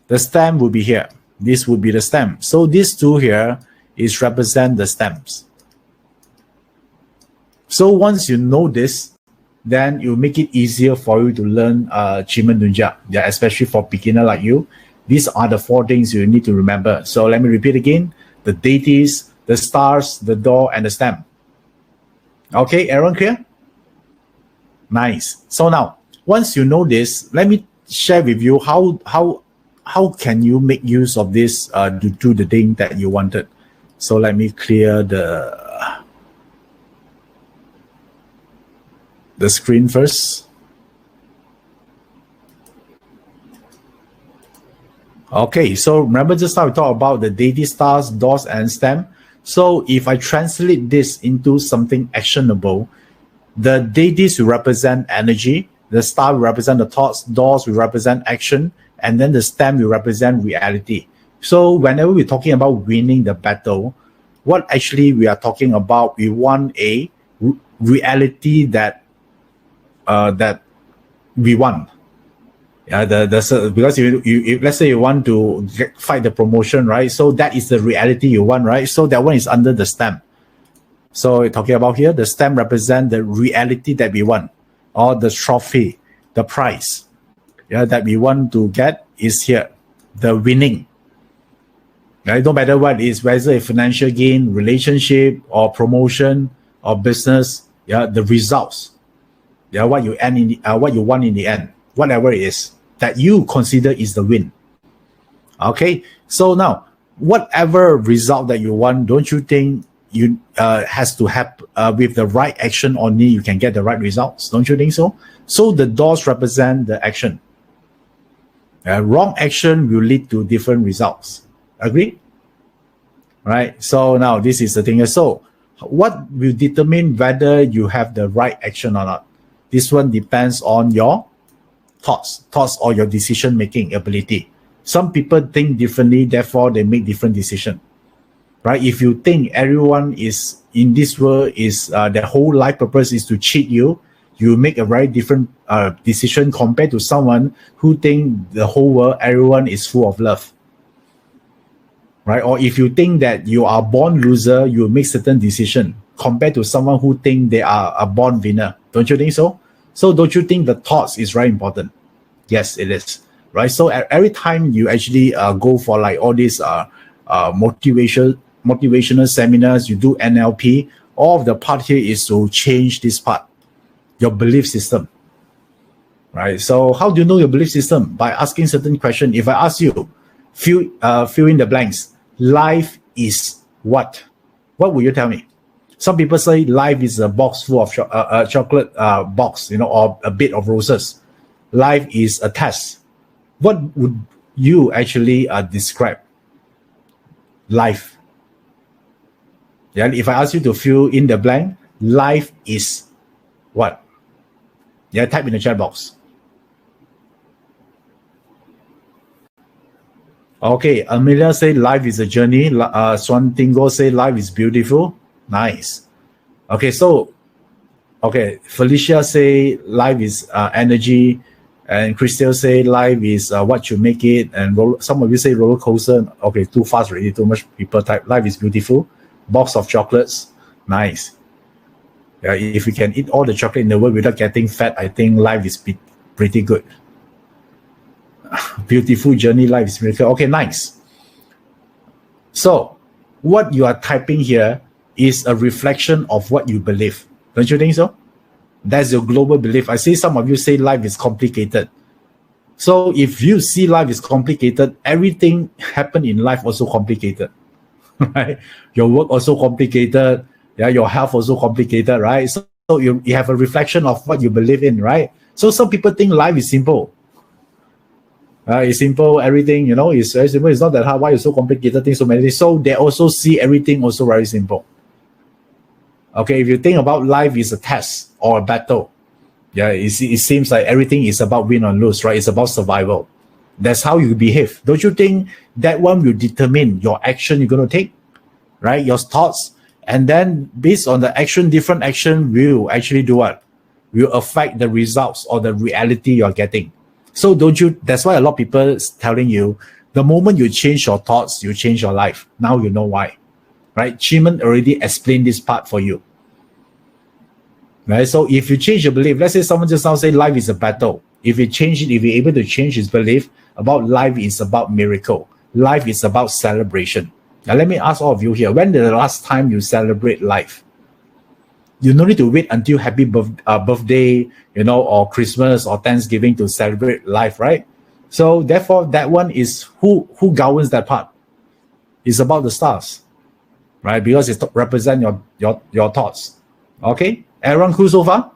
The stem will be here. This will be the stem. So these 2 here is represent the stems. So once you know this, then you make it easier for you to learn Qimen Dunjia. Yeah, especially for beginner like you. These are the 4 things you need to remember. So let me repeat again: the deities, the stars, the door, and the stem. Okay, everyone clear? Nice. So now, once you know this, let me share with you how can you make use of this to do the thing that you wanted. So let me clear the screen first. Okay, so remember just now we talked about the deity, stars, doors, and stem. So if I translate this into something actionable, the deities will represent energy, the star will represent the thoughts, doors will represent action, and then the stem will represent reality. So whenever we're talking about winning the battle, what actually we are talking about, we want a reality that we want. Yeah, because you let's say you want to fight the promotion, right? So that is the reality you want, right? So that one is under the stem. So we're talking about here, the stem represent the reality that we want, or the trophy, the prize, that we want to get is here, the winning. Right? No matter what it is, whether a financial gain, relationship, or promotion, or business, the results, what you want in the end, whatever it is that you consider is the win. Okay, so now whatever result that you want, don't you think you has to happen with the right action only you can get the right results? Don't you think so? So the doors represent the action. Wrong action will lead to different results. Agree? Right? So now this is the thing. So what will determine whether you have the right action or not? This one depends on your thoughts or your decision-making ability. Some people think differently, therefore they make different decisions. Right? If you think everyone is in this world is their whole life purpose is to cheat you, you make a very different decision compared to someone who think the whole world, everyone is full of love. right? Or if you think that you are born loser, you make certain decision compared to someone who think they are a born winner. Don't you think so? So don't you think the thoughts is very important? Yes, it is, right? So every time you actually go for like all these motivational seminars, you do NLP, all of the part here is to change this part, your belief system, right? So how do you know your belief system? By asking certain question. If I ask you, fill in the blanks, life is what? What will you tell me? Some people say life is a box full of chocolate box, or a bed of roses. Life is a test. What would you actually describe life? Yeah, if I ask you to fill in the blank, life is what? Yeah, type in the chat box. Okay, Amelia say life is a journey. Swantingo say life is beautiful. Nice. Okay, so Felicia say life is energy, and Christelle say life is what you make it, and some of you say roller coaster. Okay, too fast already. Too much people type. Life is beautiful. Box of chocolates. Nice. Yeah, if we can eat all the chocolate in the world without getting fat, I think life is pretty good. Beautiful journey, life is miracle. Okay, nice. So, what you are typing here is a reflection of what you believe. Don't you think so? That's your global belief. I see some of you say life is complicated. So if you see life is complicated, everything happen in life also complicated. Right? Your work also complicated. Yeah, your health also complicated, right? So you have a reflection of what you believe in, right? So some people think life is simple. It's simple, everything, is very simple. It's not that hard. Why is so complicated? Things so many things. So they also see everything also very simple. Okay, if you think about life is a test or a battle, yeah, it seems like everything is about win or lose, right? It's about survival. That's how you behave. Don't you think that one will determine your action you're going to take, right? Your thoughts. And then based on the action, different action will actually do what? Will affect the results or the reality you're getting. So that's why a lot of people is telling you, the moment you change your thoughts, you change your life. Now you know why, right? Qimen already explained this part for you. Right? So if you change your belief, let's say someone just now say life is a battle. If you change it, if you're able to change his belief about life is about miracle, life is about celebration. Now let me ask all of you here, when the last time you celebrate life? You don't need to wait until happy birthday, or Christmas or Thanksgiving to celebrate life, right? So therefore, that one is who governs that part. It's about the stars, right? Because it represents your thoughts. Okay, everyone cool so far,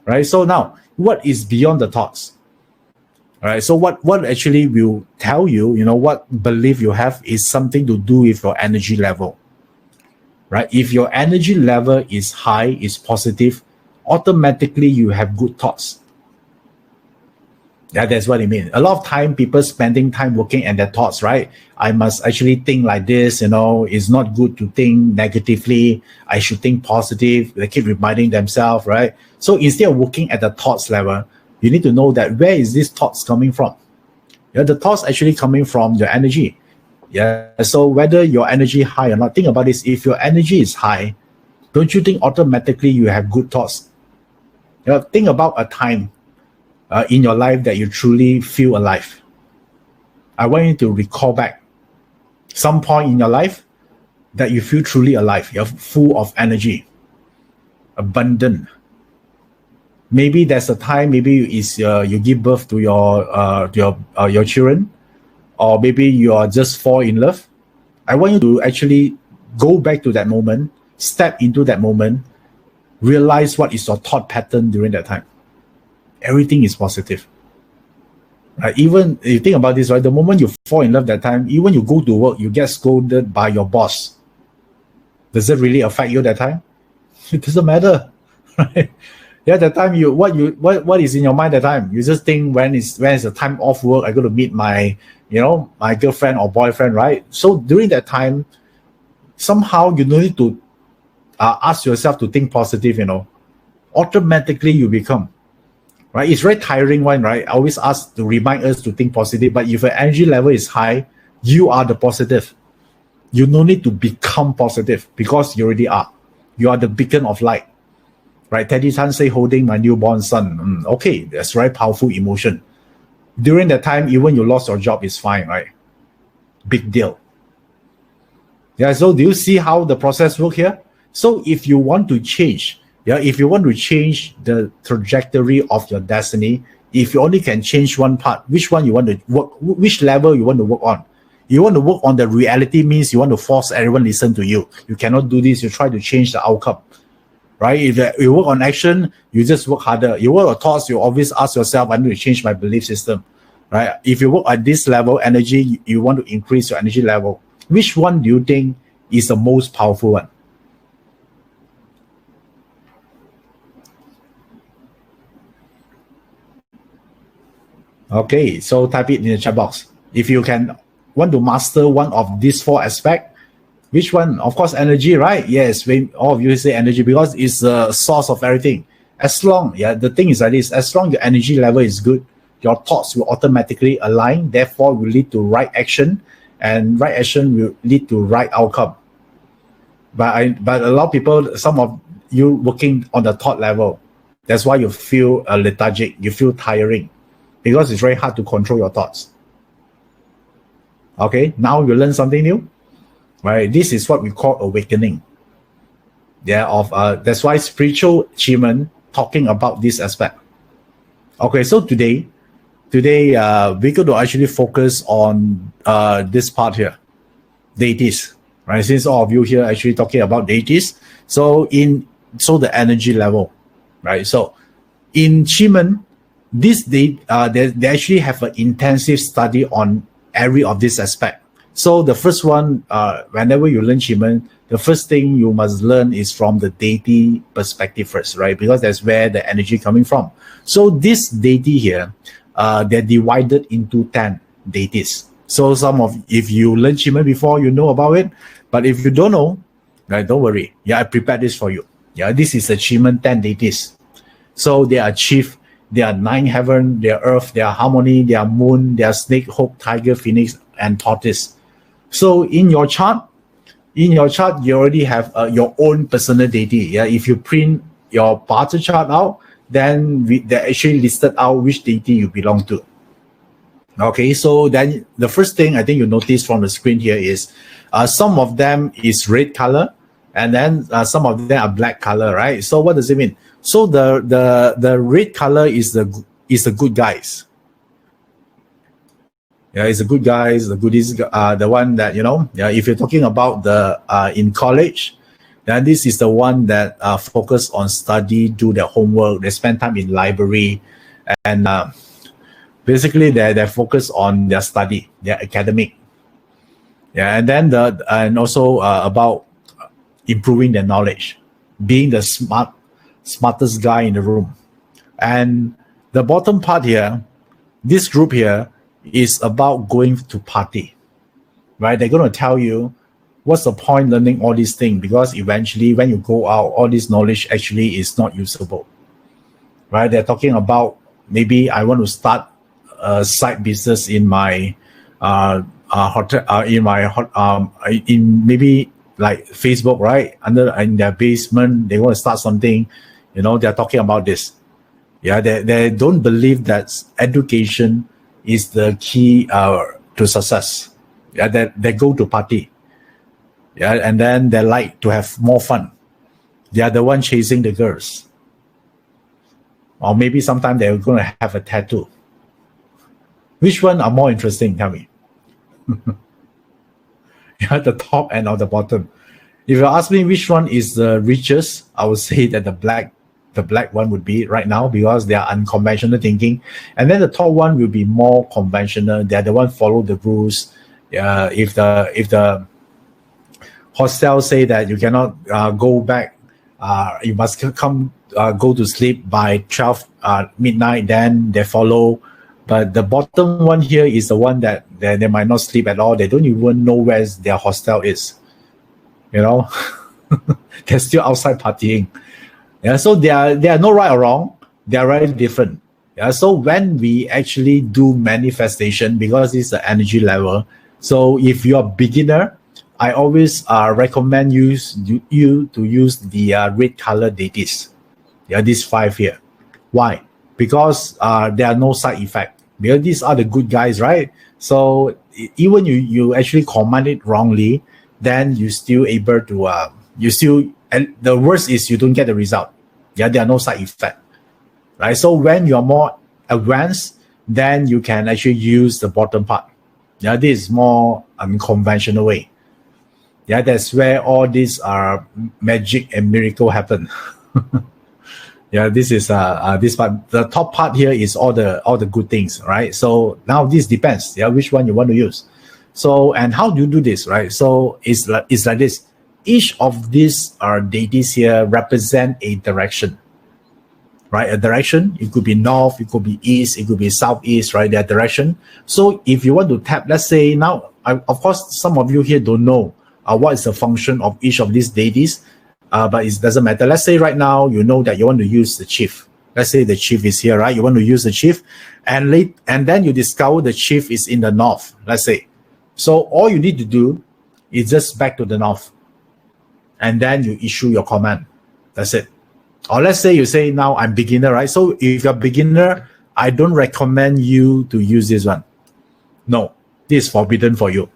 right? So now, what is beyond the thoughts? All right. So what actually will tell you, what belief you have is something to do with your energy level. Right? If your energy level is high, is positive, automatically you have good thoughts. Yeah, that's what it means. A lot of time, people spending time working at their thoughts, right? I must actually think like this, it's not good to think negatively. I should think positive. They keep reminding themselves, right? So instead of working at the thoughts level, you need to know that where is these thoughts coming from? Yeah, the thoughts actually coming from your energy. Yeah, so whether your energy high or not, think about this. If your energy is high, don't you think automatically you have good thoughts? Think about a time in your life that you truly feel alive. I want you to recall back some point in your life that you feel truly alive. You're full of energy, abundant. Maybe there's a time. Maybe it's you give birth to your children. Or maybe you are just fall in love. I want you to actually go back to that moment, step into that moment, realize what is your thought pattern during that time. Everything is positive. Right? Even if you think about this, right? The moment you fall in love that time, even you go to work, you get scolded by your boss. Does it really affect you that time? It doesn't matter. Right? Yeah, that time what is in your mind that time? You just think when is the time off work, I go to meet my my girlfriend or boyfriend, right? So during that time, somehow you don't need to ask yourself to think positive, automatically you become, right? It's very tiring one, right? I always ask to remind us to think positive, but if your energy level is high, you are the positive. You no need to become positive because you already are. You are the beacon of light. Right? Teddy Tan say, holding my newborn son. Okay, that's very powerful emotion. During that time, even you lost your job is fine, right? Big deal. Yeah, so do you see how the process works here? So if you want to change, if you want to change the trajectory of your destiny, if you only can change one part, which one you want to work, which level you want to work on? You want to work on the reality means you want to force everyone listen to you. You cannot do this. You try to change the outcome, right? If you work on action, you just work harder. You work on thoughts, you always ask yourself, I need to change my belief system, right? If you work at this level, energy, you want to increase your energy level. Which one do you think is the most powerful one? Okay, so type it in the chat box. If you can want to master one of these four aspects, which one? Of course, energy, right? Yes, when all of you say energy because it's the source of everything. As long, the thing is like this, as long your energy level is good, your thoughts will automatically align, therefore will lead to right action, and right action will lead to right outcome. But a lot of people, some of you working on the thought level, that's why you feel lethargic, you feel tiring, because it's very hard to control your thoughts. Okay, now you learn something new, right? This is what we call awakening. That's why spiritual Qimen talking about this aspect. Okay, so today we're going to actually focus on this part here, deities, right? Since all of you here actually talking about deities, so the energy level, right? So in Qimen, they actually have an intensive study on every of this aspect. So the first one, whenever you learn Qimen, the first thing you must learn is from the deity perspective first, right? Because that's where the energy coming from. So this deity here, they're divided into 10 deities. So if you learn Qimen before, you know about it. But if you don't know, right, don't worry. I prepared this for you. This is the Qimen 10 deities. So they are chief. They are 9 heaven, they are earth, they are harmony, they are moon, they are snake, hope, tiger, phoenix, and tortoise. So in your chart, you already have your own personal deity. If you print your party chart out, then they actually listed out which deity you belong to. Okay, so then the first thing I think you notice from the screen here is some of them is red color, and then some of them are black color, right? So what does it mean? So the red color is the good guys. It's the good guys, the goodies, the one that, if you're talking about the in college, then this is the one that focus on study, do their homework, they spend time in library, and basically they focus on their study, their academic. And then and also about improving their knowledge, being the smartest guy in the room. And the bottom part here, this group here is about going to party, right? They're going to tell you what's the point learning all these things, because eventually when you go out, all this knowledge actually is not usable, right? They're talking about maybe I want to start a side business in my hotel, in maybe like Facebook, right? In their basement, they want to start something. They're talking about this. They don't believe that education is the key to success. They go to party. And then they like to have more fun. They are the one chasing the girls. Or maybe sometime they're going to have a tattoo. Which one are more interesting? Tell me. The top and or the bottom. If you ask me which one is the richest, I would say that the black one would be right now, because they are unconventional thinking. And then the top one will be more conventional. They are the one follow the rules. If the hostel say that you cannot go back, you must go to sleep by 12 midnight, then they follow. But the bottom one here is the one that they might not sleep at all. They don't even know where their hostel is. They're still outside partying. So they are no right or wrong. They are very different. So when we actually do manifestation, because it's the energy level, so if you're a beginner, I always recommend you to use the red color deities. Yeah, these 5 here. Why? Because there are no side effect. Because these are the good guys, right? So even you actually command it wrongly, then you still able to and the worst is you don't get the result. Yeah, there are no side effect, right? So when you're more advanced, then you can actually use the bottom part. Yeah, this is more unconventional way. Yeah, that's where all these magic and miracle happen. Yeah, this is this part. The top part here is all the good things, right? So now this depends. Yeah, which one you want to use. So and how do you do this, right? So it's like this. Each of these deities here represent a direction, right? A direction. It could be north, it could be east, it could be southeast, right? That direction. So if you want to tap, let's say now, of course, some of you here don't know what is the function of each of these deities. But it doesn't matter. Let's say right now you know that you want to use the chief. Let's say the chief is here, right? You want to use the chief, and then you discover the chief is in the north. Let's say, so all you need to do is just back to the north, and then you issue your command. That's it. Or let's say you say now I'm beginner, right? So if you're beginner, I don't recommend you to use this one. No, this is forbidden for you.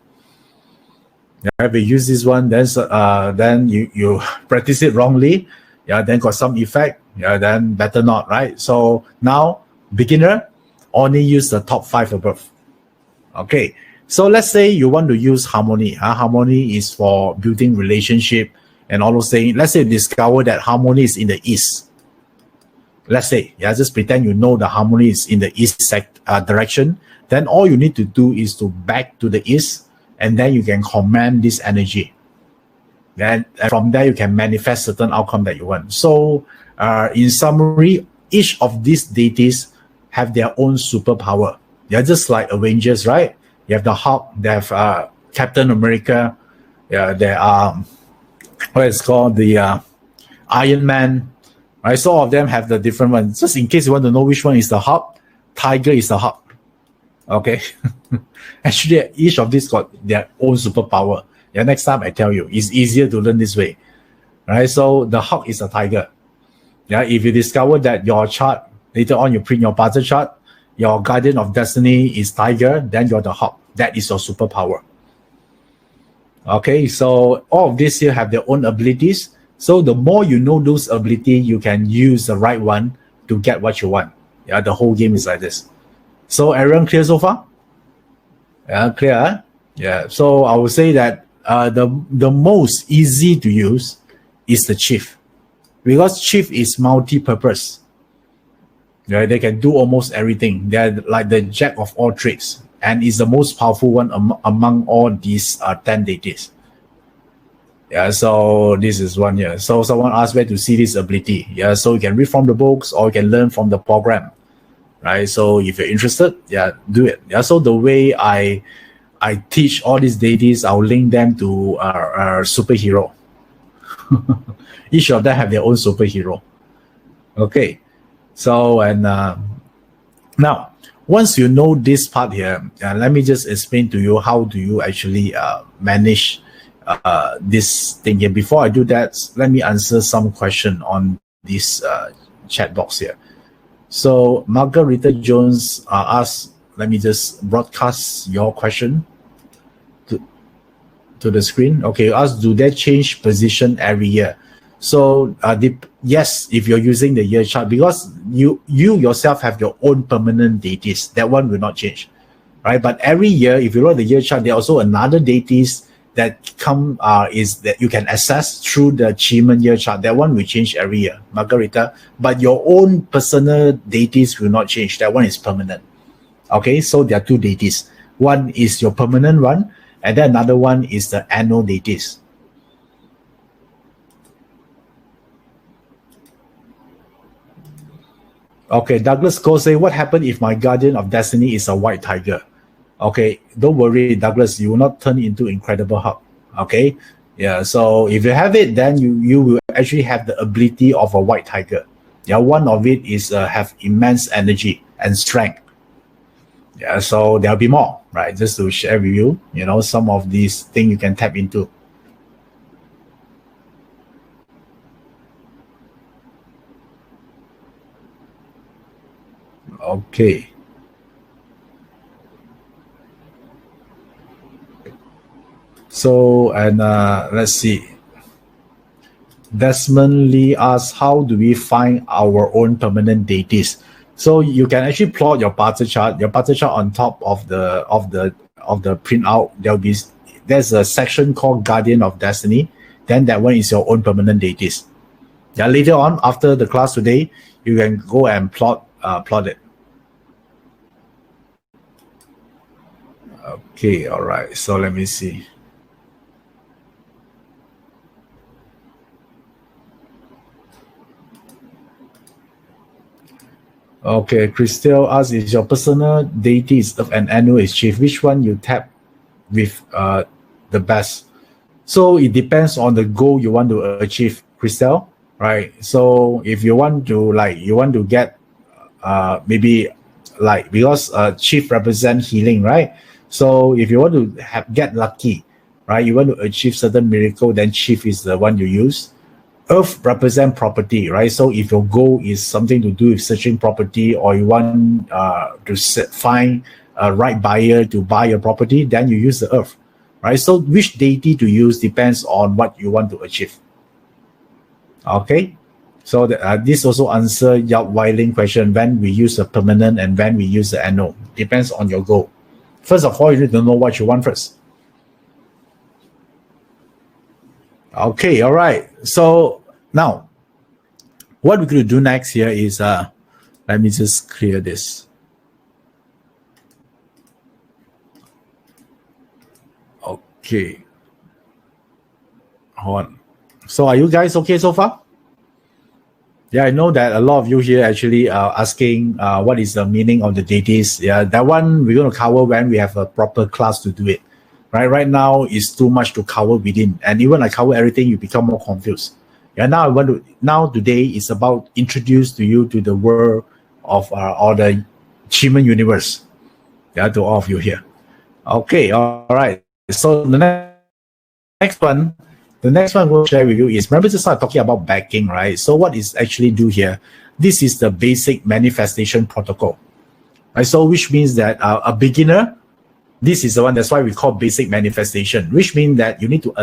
Yeah, if you use this one, then you practice it wrongly, yeah, then got some effect, yeah, then better not, right? So now beginner only use the top 5 above. Okay, so let's say you want to use harmony. Harmony is for building relationship and all those things. Let's say you discover that harmony is in the east. Let's say, yeah, just pretend you know the harmony is in the east direction. Then all you need to do is to back to the east. And then you can command this energy. Then from there, you can manifest certain outcome that you want. So in summary, each of these deities have their own superpower. They're just like Avengers, right? You have the Hulk, they have Captain America, yeah, there are, what is called, the Iron Man, right? So all of them have the different ones. Just in case you want to know which one is the Hulk, Tiger is the Hulk. Okay. Actually, each of these got their own superpower. Yeah, next time I tell you, it's easier to learn this way. Right? So the Hawk is a tiger. Yeah, if you discover that your chart, later on you print your puzzle chart, your guardian of destiny is tiger, then you're the Hawk. That is your superpower. Okay, so all of these here have their own abilities. So the more you know those abilities, you can use the right one to get what you want. Yeah, the whole game is like this. So everyone clear so far? Yeah, clear. Huh? Yeah. So I would say that the most easy to use is the chief, because chief is multi-purpose. Yeah, they can do almost everything. They're like the jack of all trades, and is the most powerful one among all these 10 deities. Yeah, so this is one here. So someone asked where to see this ability. Yeah, so you can read from the books or you can learn from the program. Right, so if you're interested, yeah, do it. Yeah, so the way I teach all these deities, I'll link them to our superhero. Each of them have their own superhero. Okay, so and now once you know this part here, let me just explain to you how do you actually manage this thing here. Before I do that, let me answer some question on this chat box here. So Margarita Jones asked, let me just broadcast your question to the screen. Okay, ask, do they change position every year? So yes, if you're using the year chart, because you yourself have your own permanent deities, that one will not change, right? But every year, if you look at the year chart, there are also another deities that come is that you can access through the Qimen year chart. That one will change every year, Margarita. But your own personal deities will not change. That one is permanent. Okay, so there are 2 deities. One is your permanent one, and then another one is the annual deities. Okay, Douglas Cole say, what happened if my guardian of destiny is a white tiger? Okay, don't worry, Douglas, you will not turn into Incredible Hulk. Okay, yeah, so if you have it, then you will actually have the ability of a white tiger. Yeah, one of it is have immense energy and strength. Yeah, so there'll be more, right? Just to share with you, some of these things you can tap into. Okay. So, and let's see. Desmond Lee asks, how do we find our own permanent deities? So you can actually plot your parter chart. Your parter chart on top of the printout. There's a section called Guardian of Destiny. Then that one is your own permanent deities. Yeah, later on after the class today, you can go and plot it. Okay, all right. So let me see. Okay, Christelle asks, is your personal deity of an annual is chief? Which one you tap with the best? So it depends on the goal you want to achieve, Christelle, right? So if you want to get maybe because chief represent healing, right? So if you want to get lucky, right, you want to achieve certain miracle, then chief is the one you use. Earth represent property, right? So if your goal is something to do with searching property, or you want to find a right buyer to buy your property, then you use the earth, right? So which deity to use depends on what you want to achieve. Okay, so this also answer Yao Weiling question, when we use a permanent and when we use the annual. Depends on your goal. First of all, you need to know what you want first. Okay, all right. So now, what we're going to do next here is, let me just clear this. Okay. Hold on. So are you guys okay so far? Yeah, I know that a lot of you here actually are asking what is the meaning of the deities. Yeah, that one we're going to cover when we have a proper class to do it. Right now it's too much to cover within, and even I cover everything, you become more confused. Yeah, now today is about introduce to you to the world of or the Qimen universe. Yeah, to all of you here. Okay, all right. So the next one we'll share with you is, remember just start talking about backing, right? So what is actually do here? This is the basic manifestation protocol, right? So which means that a beginner, this is the one, that's why we call basic manifestation, which means that you need to,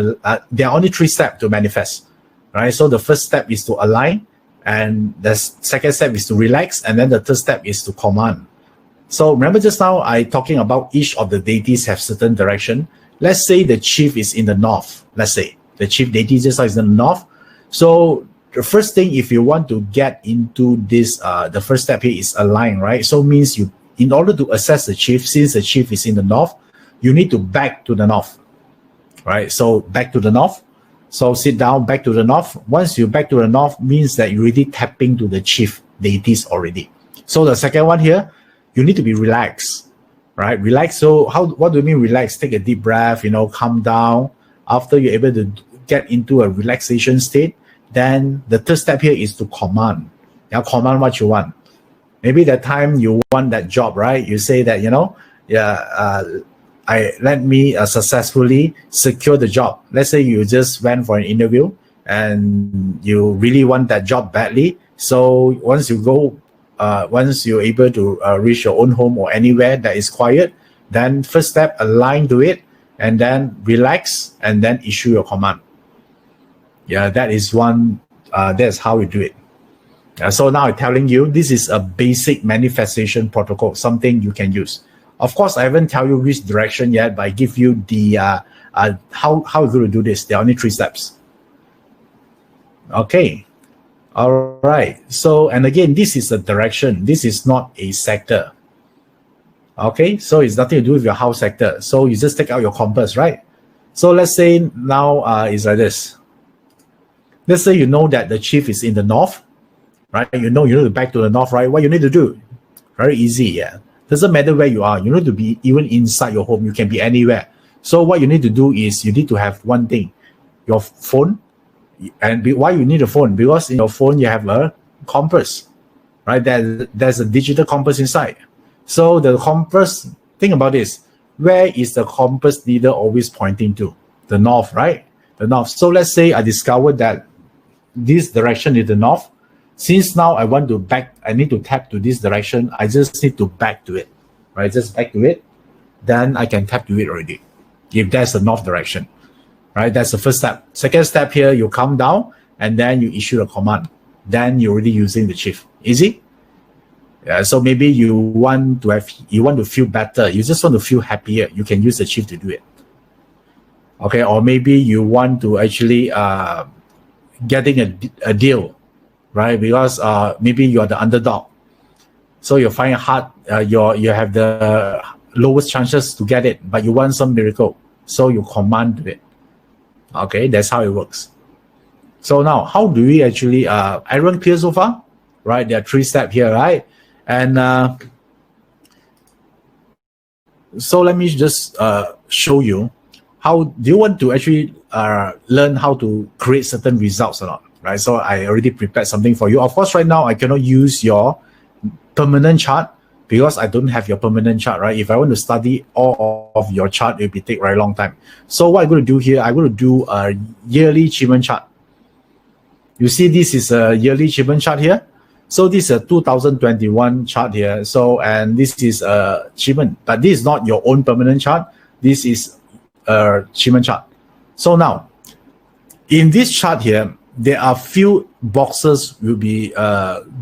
there are only 3 steps to manifest, right? So the first step is to align, and the second step is to relax, and then the third step is to command. So remember just now I talking about each of the deities have certain direction. Let's say the chief is in the north. Let's say the chief deity just is in the north. So the first thing, if you want to get into this, the first step here is align, right? So means you, in order to assess the chief, since the chief is in the north, you need to back to the north, right? So back to the north. So sit down, back to the north. Once you back to the north, means that you're already tapping to the chief deities already. So the second one here, you need to be relaxed, right? Relax. So what do you mean relax? Take a deep breath, calm down. After you're able to get into a relaxation state, then the third step here is to command. Now command what you want. Maybe that time you want that job, right? You say that, let me successfully secure the job. Let's say you just went for an interview and you really want that job badly. So once you're able to reach your own home or anywhere that is quiet, then first step, align to it, and then relax, and then issue your command. Yeah, that is one. That's how we do it. So now I'm telling you, this is a basic manifestation protocol, something you can use. Of course, I haven't tell you which direction yet, but I give you the how you're going to do this. There are only 3 steps. Okay. All right. So, and again, this is a direction. This is not a sector. Okay. So it's nothing to do with your house sector. So you just take out your compass, right? So let's say now it's like this. Let's say you know that the chief is in the north, right? You need to back to the north, right? What you need to do? Very easy, yeah. Doesn't matter where you are. You need to be even inside your home. You can be anywhere. So what you need to do is you need to have one thing, your phone. And why you need a phone? Because in your phone you have a compass, right? There's a digital compass inside. So the compass, think about this. Where is the compass needle always pointing to? The north, right? The north. So let's say I discovered that this direction is the north. Since now I need to tap to this direction, I just need to back to it, right? Just back to it. Then I can tap to it already. If that's the north direction, right? That's the first step. Second step here, you come down and then you issue a command. Then you're already using the chief. Easy? Yeah, so maybe you want to feel better. You just want to feel happier. You can use the chief to do it. Okay, or maybe you want to actually getting a deal, right? Because maybe you're the underdog, so you find it hard. You have the lowest chances to get it, but you want some miracle, so you command it. Okay, that's how it works. So now, how do we actually? Everyone clear so far? Right? There are 3 steps here, right? And so let me just show you how do you want to actually learn how to create certain results or not, right? So I already prepared something for you. Of course, right now I cannot use your permanent chart because I don't have your permanent chart, right? If I want to study all of your chart, it will take a very long time. So what I'm going to do here, I'm going to do a yearly Qimen chart. You see, this is a yearly Qimen chart here. So this is a 2021 chart here. So, and this is a Qimen, but this is not your own permanent chart. This is a Qimen chart. So now, in this chart here, there are few boxes will be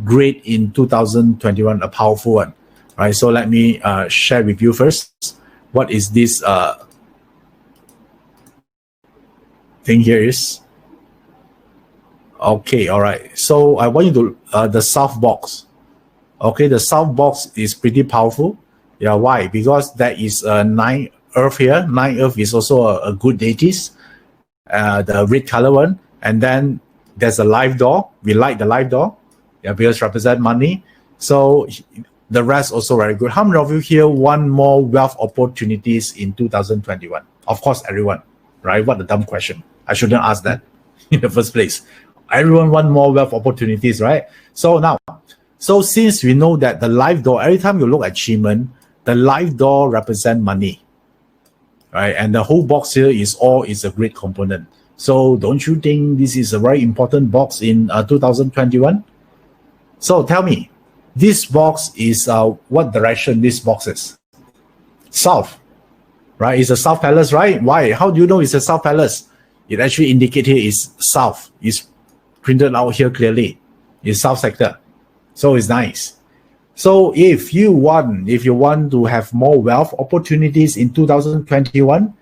great in 2021, a powerful one, right? So let me share with you first. What is this thing here is? Okay, all right. So I want you to the south box. Okay, the south box is pretty powerful. Yeah, why? Because there is a 9 Earth here. 9 Earth is also a good deities. The red color one, and then there's a live door. We like the live door. Yeah, because represent money. So the rest also very good. How many of you here want more wealth opportunities in 2021? Of course, everyone, right? What a dumb question. I shouldn't ask that in the first place. Everyone want more wealth opportunities, right? So now, since we know that the live door, every time you look at Qimen, the live door represent money, right? And the whole box here is a great component. So don't you think this is a very important box in 2021? So tell me, this box is what direction this box is? South, right? It's a South Palace, right? Why? How do you know it's a South Palace? It actually indicates here is South. It's printed out here clearly. It's South sector. So it's nice. So if you want to have more wealth opportunities in 2021,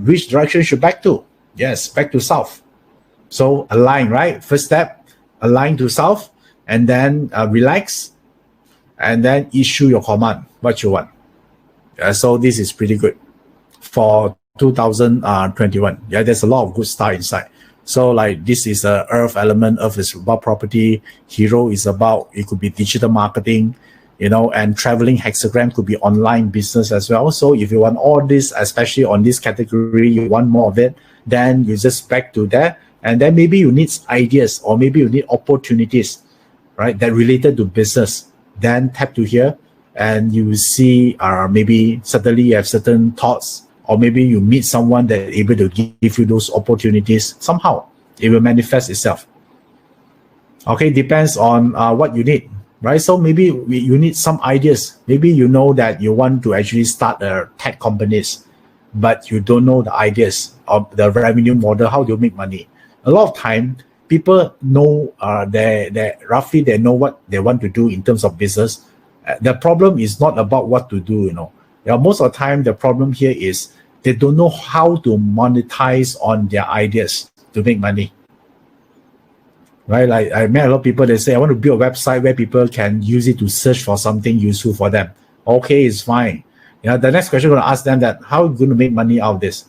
which direction should back to? Yes, back to South. So align, right? First step, align to South, and then relax, and then issue your command, what you want. So this is pretty good for 2021. Yeah, there's a lot of good stuff inside. So like this is a earth element. Earth is about property. Hero is about, it could be digital marketing, and traveling hexagram could be online business as well. So if you want all this, especially on this category, you want more of it, then you just back to that. And then maybe you need ideas or maybe you need opportunities, right? That related to business. Then tap to here and you will see maybe suddenly you have certain thoughts, or maybe you meet someone that is able to give you those opportunities. Somehow it will manifest itself. Okay, depends on what you need, right? So maybe you need some ideas. Maybe you know that you want to actually start a tech companies, but you don't know the ideas of the revenue model, how do you make money. A lot of time, people know they roughly they know what they want to do in terms of business. The problem is not about what to do, most of the time, the problem here is they don't know how to monetize on their ideas to make money. Right? Like I met a lot of people, they say, I want to build a website where people can use it to search for something useful for them. Okay, it's fine. The next question I'm going to ask them that, how are you going to make money out of this?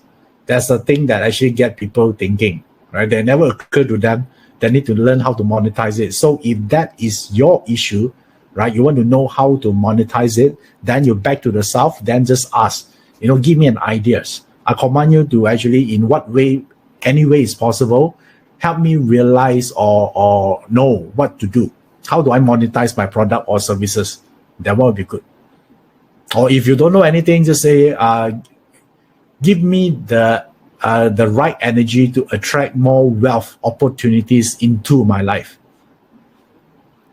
That's the thing that actually get people thinking, right? They never occur to them. They need to learn how to monetize it. So if that is your issue, right? You want to know how to monetize it, then you back to the South, then just ask, give me an ideas. I command you to actually, in what way, any way is possible, help me realize or know what to do. How do I monetize my product or services? That would be good. Or if you don't know anything, just say, give me the right energy to attract more wealth opportunities into my life.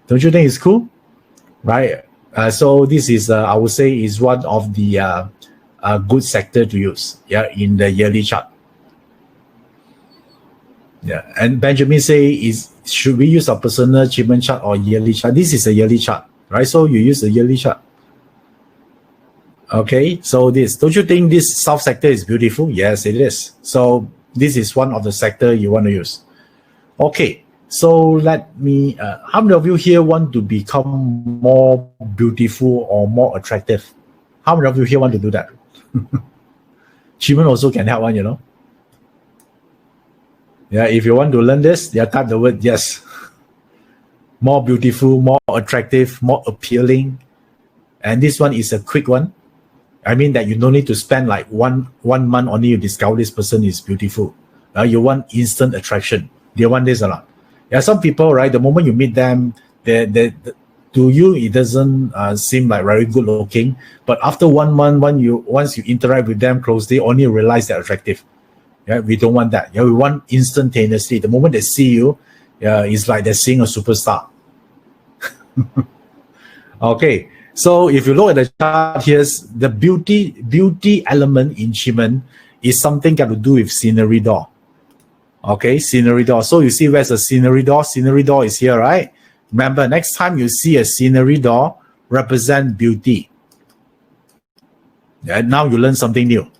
Don't you think it's cool? Right? So this is, I would say, is one of the good sector to use, yeah, in the yearly chart. Yeah, and Benjamin say, should we use a personal achievement chart or yearly chart? This is a yearly chart, right? So you use the yearly chart. Okay, so don't you think this south sector is beautiful? Yes, it is. So this is one of the sector you want to use. Okay, so let me, how many of you here want to become more beautiful or more attractive? How many of you here want to do that? Qimen also can help one, you know. Yeah, if you want to learn this, yeah, type the word yes. More beautiful, more attractive, more appealing. And this one is a quick one. I mean that you don't need to spend like one month only to discover this person is beautiful. You want instant attraction. They want this a lot. Yeah, some people, right, the moment you meet them, to you it doesn't seem like very good looking. But after 1 month, once you interact with them closely, only realize they're attractive. Yeah, we don't want that. Yeah, we want instantaneously. The moment they see you, it's like they're seeing a superstar. Okay. So if you look at the chart here, the beauty element in Qimen is something got to do with scenery door. Okay, scenery door. So you see where's the scenery door? Scenery door is here, right? Remember, next time you see a scenery door, represent beauty. Yeah, now you learn something new.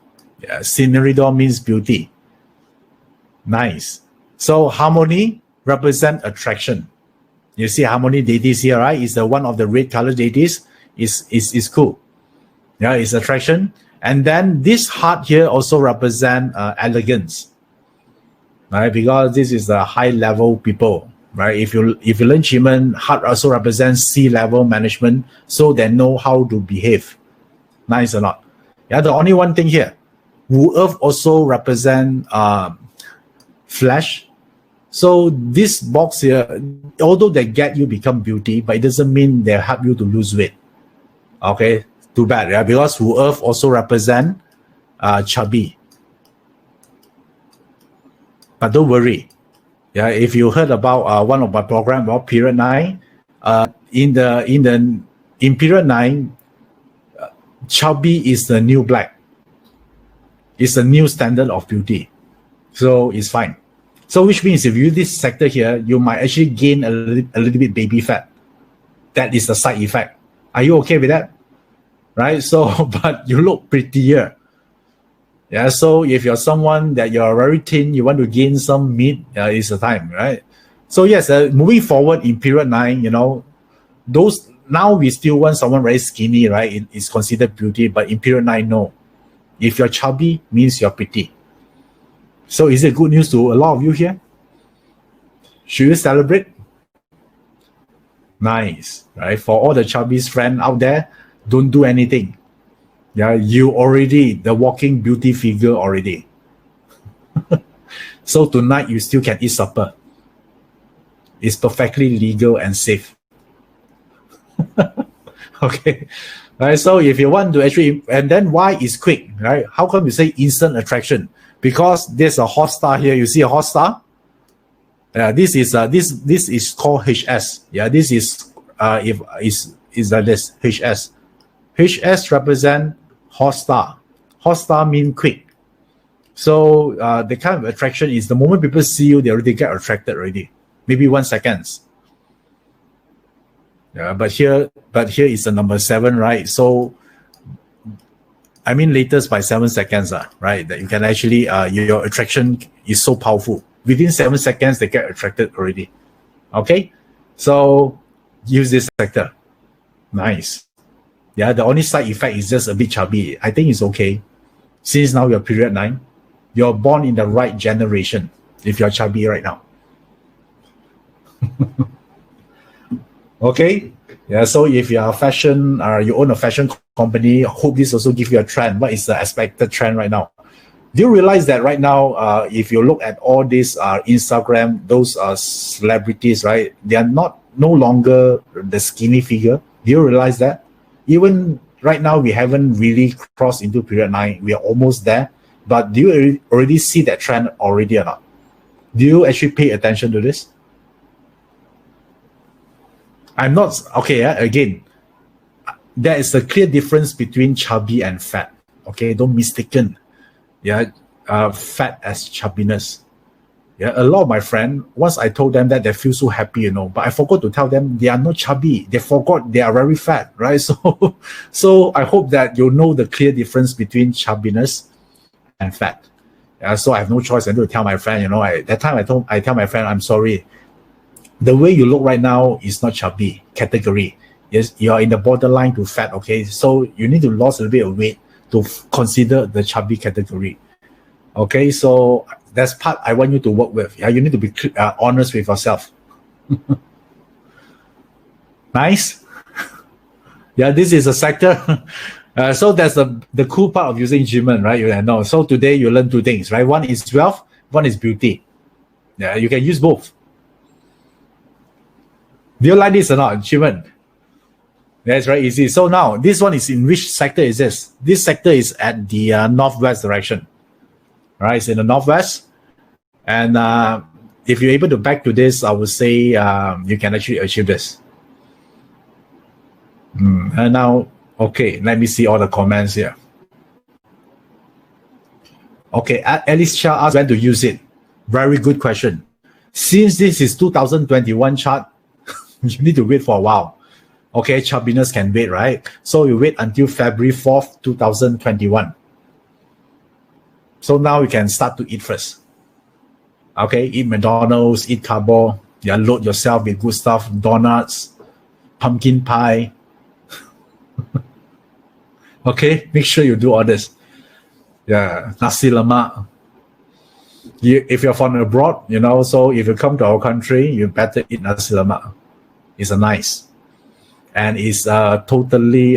Yeah, scenery door means beauty. Nice. So harmony represent attraction. You see harmony deities here, right? Is the one of the red color deities. Is cool. Yeah, it's attraction. And then this heart here also represent elegance, right? Because this is the high level people, right? If you learn Qimen, heart also represents C-level management, so they know how to behave. Nice or not? Yeah, the only one thing here, Wu Earth also represent flesh. So this box here, although they get you become beauty, but it doesn't mean they help you to lose weight. Okay, too bad, yeah, because Wu Earth also represent chubby. But don't worry, yeah. If you heard about one of my program about period 9, in period 9, chubby is the new black. It's a new standard of beauty, so it's fine. So which means if you use this sector here, you might actually gain a little bit baby fat. That is the side effect. Are you okay with that? Right? So, but you look prettier. Yeah, so if you're someone that you're very thin, you want to gain some meat, it's the time, right? So yes, moving forward in period 9, you know, those, now we still want someone very skinny, right? It's considered beauty, but in period 9, no. If you're chubby, means you're pretty. So is it good news to a lot of you here? Should you celebrate? Nice, right? For all the chubby friends out there, don't do anything. Yeah, you already the walking beauty figure already. So tonight you still can eat supper. It's perfectly legal and safe. Okay, right? So if you want to actually, and then why is quick, right? How come you say instant attraction? Because there's a hot star here. You see a hot star? This is called HS. Yeah, this is is like this HS. HS represent hot star. Hot star mean quick. So the kind of attraction is the moment people see you, they already get attracted already. Maybe 1 second. Yeah, but here is the number 7, right? So I mean latest by 7 seconds, right? That you can actually your attraction is so powerful. Within 7 seconds, they get attracted already. Okay, so use this sector. Nice. Yeah, the only side effect is just a bit chubby. I think it's okay. Since now you're period 9, you're born in the right generation if you're chubby right now. Okay. Yeah, so if you are fashion, you own a fashion company, hope this also give you a trend. What is the expected trend right now? Do you realize that right now, if you look at all these Instagram, those celebrities, right? They are no longer the skinny figure. Do you realize that? Even right now we haven't really crossed into period 9. We are almost there. But do you already see that trend already or not? Do you actually pay attention to this? I'm not, okay, again, there is a clear difference between chubby and fat. Okay, don't mistaken fat as chubbiness. Yeah, a lot of my friends, once I told them that, they feel so happy, but I forgot to tell them they are not chubby. They forgot they are very fat, right? So I hope that you know the clear difference between chubbiness and fat. So I have no choice. I need to tell my friend, that time I tell my friend, I'm sorry. The way you look right now is not chubby category. Yes, you are in the borderline to fat, okay? So you need to lose a little bit of weight to consider the chubby category. Okay, so that's part I want you to work with. Yeah, you need to be honest with yourself. Nice. Yeah, this is a sector. So that's the cool part of using Qimen, right? You know. So today you learn two things, right? One is wealth, one is beauty. Yeah, you can use both. Do you like this or not, Qimen? That's very easy. So now, this one is in which sector is this? This sector is at the northwest direction. Right, it's in the northwest. And if you're able to back to this, I would say you can actually achieve this. And now, okay, let me see all the comments here. Okay, Alice Chia asked when to use it. Very good question. Since this is 2021 chart, you need to wait for a while. Okay, chubbiness can wait, right? So you wait until February 4th, 2021. So now you can start to eat first. Okay, eat McDonald's, eat carbo. Yeah, load yourself with good stuff, donuts, pumpkin pie. Okay, make sure you do all this. Yeah, nasi lemak. If you're from abroad, so if you come to our country, you better eat nasi lemak. It's nice. And it's totally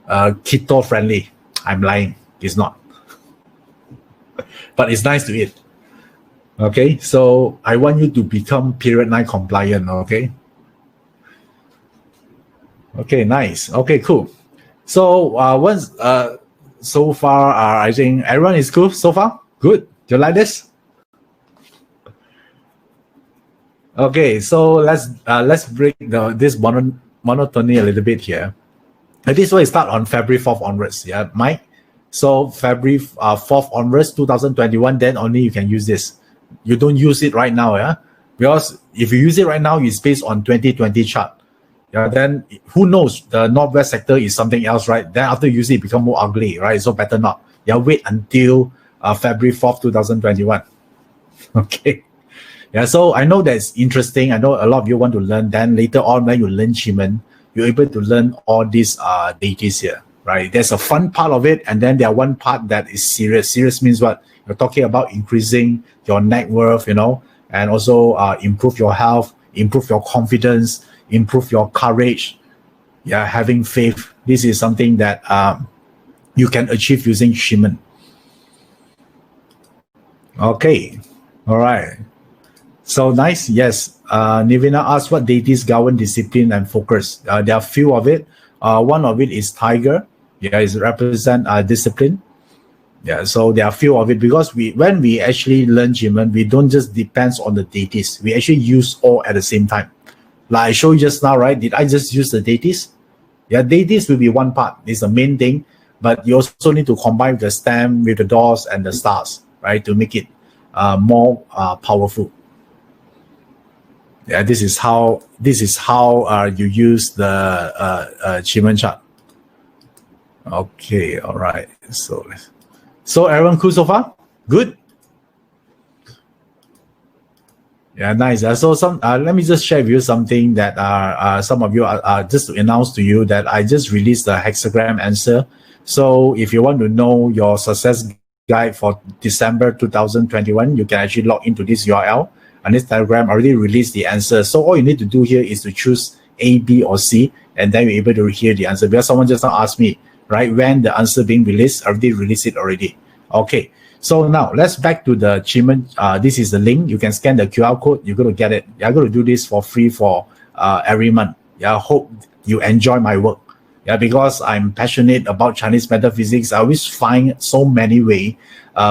keto friendly. I'm lying. It's not. But it's nice to eat. Okay, so I want you to become period 9 compliant. Okay. Okay, nice. Okay, cool. So so far, I think everyone is cool so far. Good. Do you like this? Okay, so let's break this monotony a little bit here. This will start on February 4th onwards. Yeah, Mike. So February 4th onwards, 2021, then only you can use this. You don't use it right now, yeah? Because if you use it right now, it's based on 2020 chart. Yeah, then who knows? The northwest sector is something else, right? Then after you use it become more ugly, right? So better not. Yeah, wait until February 4th, 2021. Okay. Yeah, so I know that's interesting. I know a lot of you want to learn. Then later on, when you learn Qimen, you're able to learn all these deities here. Right, there's a fun part of it, and then there one part that is serious. Serious means what? You're talking about increasing your net worth, and also improve your health, improve your confidence, improve your courage. Yeah, having faith. This is something that you can achieve using Qimen. Okay, all right. So nice. Yes. Nivina asked what deities govern discipline and focus. There are a few of it. One of it is tiger. Yeah, it represent discipline. Yeah, so there are a few of it because when we actually learn Qimen, we don't just depend on the deities. We actually use all at the same time. Like I showed you just now, right? Did I just use the deities? Yeah, deities will be one part. It's the main thing, but you also need to combine the stem with the doors and the stars, right, to make it more powerful. Yeah, this is how you use the Qimen chart. Okay, all right. So everyone cool so far? Good. Yeah, nice. So let me just share with you something that some of you are just to announce to you that I just released the hexagram answer. So if you want to know your success guide for December 2021, you can actually log into this URL. And this Telegram already released the answer. So all you need to do here is to choose A, B, or C, and then you're able to hear the answer. Because someone just now asked me, right, when the answer being released, I already released it already. Okay, so now let's back to the Qimen. This is the link. You can scan the QR code. You're going to get it. You're going to do this for free for every month. Yeah, I hope you enjoy my work. Yeah, because I'm passionate about Chinese metaphysics, I always find so many ways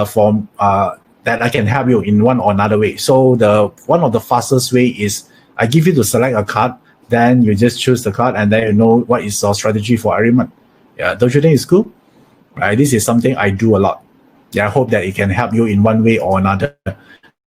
from that I can help you in one or another way. So the one of the fastest way is I give you to select a card, then you just choose the card, and then you know what is your strategy for every month. Yeah, don't you think it's cool? Right, this is something I do a lot. Yeah, I hope that it can help you in one way or another.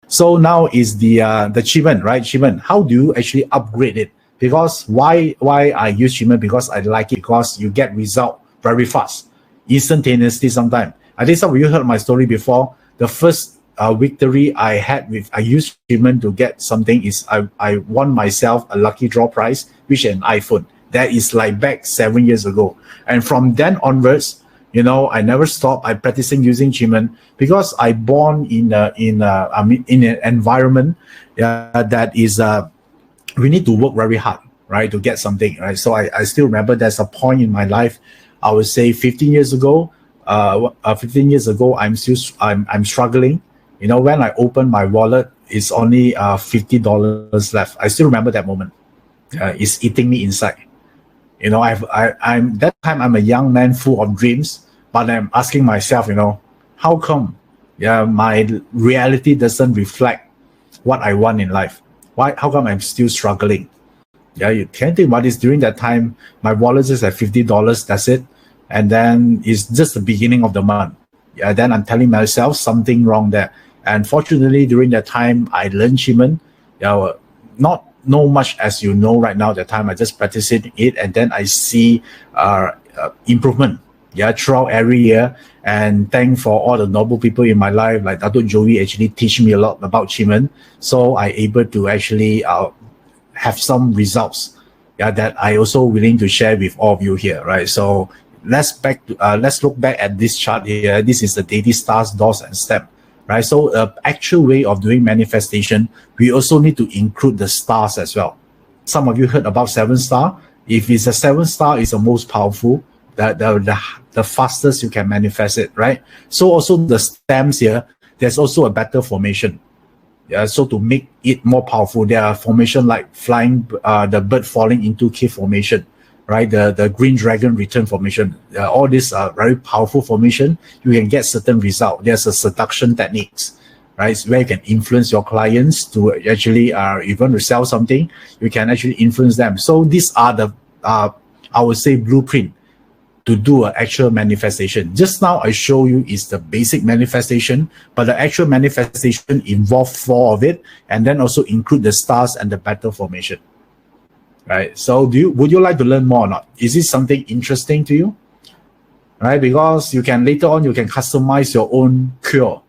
So now is the Qimen, right? Qimen, how do you actually upgrade it? Because why I use Qimen? Because I like it, because you get result very fast, instantaneously sometimes. I think some of you heard my story before. The first victory I had with I used Qimen to get something is I won myself a lucky draw prize, which is an iPhone. That is like back 7 years ago. And from then onwards, you know, I never stopped. I practicing using Qimen because I born in an environment that is we need to work very hard, right, to get something, right. So I still remember there's a point in my life, I would say 15 years ago. 15 years ago, I'm struggling. You know, when I open my wallet, it's only $50 left. I still remember that moment. It's eating me inside. You know, I'm that time I'm a young man full of dreams, but I'm asking myself, you know, how come my reality doesn't reflect what I want in life? Why? How come I'm still struggling? Yeah, you can think about this. During that time, my wallet is at $50. That's it, and then it's just the beginning of the month. Yeah, then I'm telling myself something wrong there. And fortunately, during that time, I learned Qimen. Yeah, not know much as you know right now. That time I just practicing it, and then I see improvement. Yeah, throughout every year, and thank for all the noble people in my life, like Dato Joey actually teach me a lot about Qimen, so I able to actually have some results. Yeah, that I also willing to share with all of you here, right? So let's look back at this chart here. This is the deity stars, doors, and step. Right, so actual way of doing manifestation, we also need to include the stars as well. Some of you heard about 7-star. If it's a 7-star, it's the most powerful, the fastest you can manifest it, right? So also the stems here, there's also a better formation. Yeah, so to make it more powerful, there are formation like flying, the bird falling into cave formation, right? The green dragon return formation. All these are very powerful formation. You can get certain result. There's a seduction techniques, right? Where you can influence your clients to actually, if you want to sell something, you can actually influence them. So these are the, I would say, blueprint to do an actual manifestation. Just now I show you is the basic manifestation, but the actual manifestation involve 4 of it, and then also include the stars and the battle formation. Right. So would you like to learn more or not? Is this something interesting to you? Right? Because you can later on you can customize your own cure,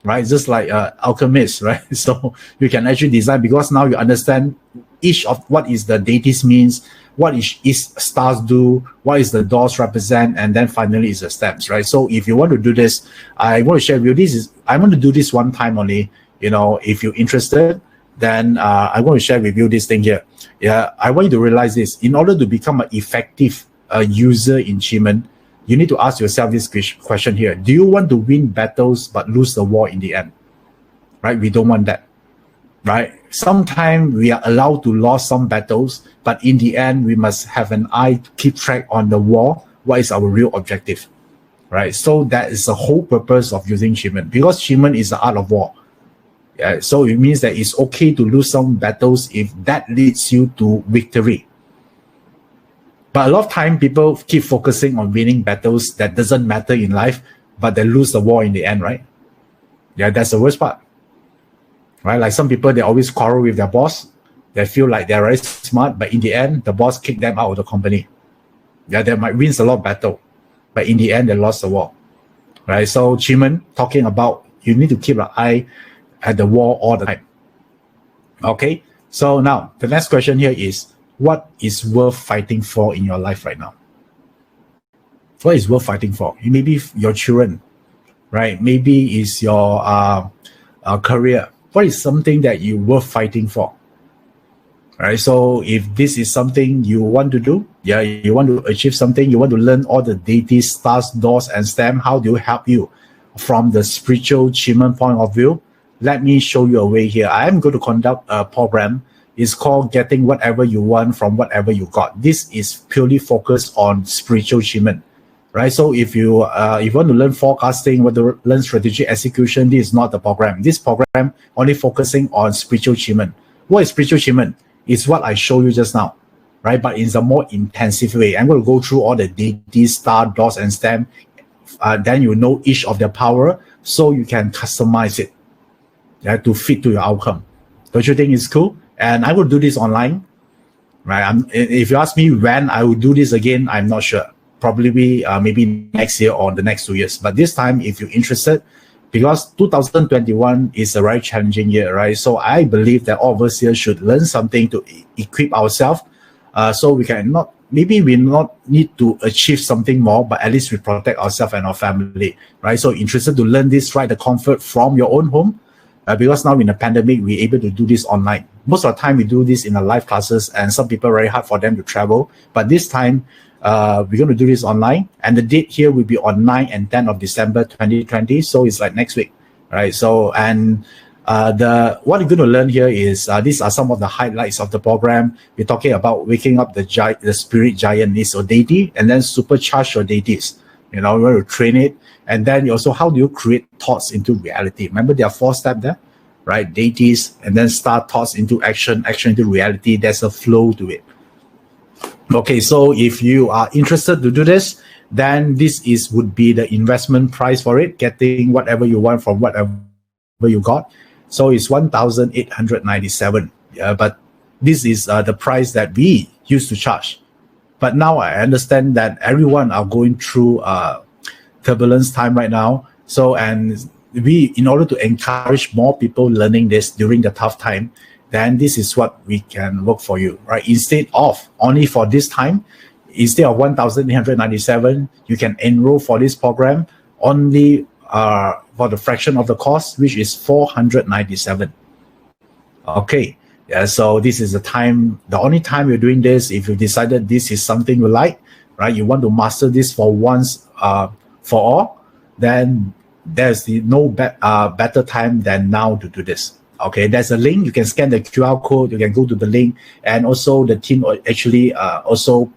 right? Just like alchemist, right? So you can actually design, because now you understand each of what is the deities means, what is stars do, what is the doors represent, and then finally is the steps, right? So if you want to do this, I want to share with you, I want to do this one time only. You know, if you're interested, then I want to share with you this thing here. Yeah, I want you to realize this. In order to become an effective user in Qimen, you need to ask yourself this question here. Do you want to win battles but lose the war in the end? Right? We don't want that. Right? Sometimes we are allowed to lose some battles, but in the end, we must have an eye to keep track on the war. What is our real objective? Right? So that is the whole purpose of using Qimen, because Qimen is the art of war. Yeah, so it means that it's okay to lose some battles if that leads you to victory. But a lot of time people keep focusing on winning battles that doesn't matter in life, but they lose the war in the end, right? Yeah, that's the worst part. Right? Like some people, they always quarrel with their boss. They feel like they're very smart, but in the end, the boss kicked them out of the company. Yeah, they might win a lot of battle, but in the end, they lost the war. Right? So Qimen talking about you need to keep an eye at the war all the time. Okay, so now the next question here is, what is worth fighting for in your life right now? What is worth fighting for? Maybe your children, right? Maybe it's your career. What is something that you worth fighting for? All right, so if this is something you want to do, yeah, you want to achieve something, you want to learn all the deities, stars, doors, and stem, how do you help you from the spiritual Qimen point of view? Let me show you a way here. I am going to conduct a program is called getting whatever you want from whatever you got. This is purely focused on spiritual achievement, right? So if you want to learn forecasting, want to learn strategic execution, this is not the program. This program only focusing on spiritual achievement. What is spiritual achievement? It's what I showed you just now, right? But in a more intensive way. I'm going to go through all the deities, star, dots, and stem. Then you know each of their power, so you can customize it, yeah, to fit to your outcome. Don't you think it's cool? And I will do this online, right? If you ask me when I will do this again, I'm not sure. Probably maybe next year or the next 2 years. But this time, if you're interested, because 2021 is a very challenging year, right? So I believe that all of us here should learn something to equip ourselves, so we can not, maybe we not need to achieve something more, but at least we protect ourselves and our family, right? So interested to learn this, right? The comfort from your own home, because now in the pandemic, we're able to do this online. Most of the time we do this in the live classes, and some people very hard for them to travel. But this time, we're going to do this online, and the date here will be on 9 and 10 of December 2020. So it's like next week, right? So, and what you're going to learn here is these are some of the highlights of the program. We're talking about waking up the spirit giant is your deity, and then supercharge your deities. You know, you want to train it, and then also how do you create thoughts into reality? Remember, there are 4 steps there, right? Deities, and then start thoughts into action, action into reality. There's a flow to it. Okay, so if you are interested to do this, then this would be the investment price for it, getting whatever you want from whatever you got. So it's 1,897. But this is the price that we used to charge. But now I understand that everyone are going through turbulence time right now. So, and we, in order to encourage more people learning this during the tough time, then this is what we can work for you, right? Instead of only for this time, instead of 1,897, you can enroll for this program only for the fraction of the cost, which is 497. Okay. Yeah, so this is the only time you're doing this. If you decided this is something you like, right? You want to master this for once, for all, then there's no better time than now to do this. Okay, there's a link. You can scan the QR code. You can go to the link, and also the team actually also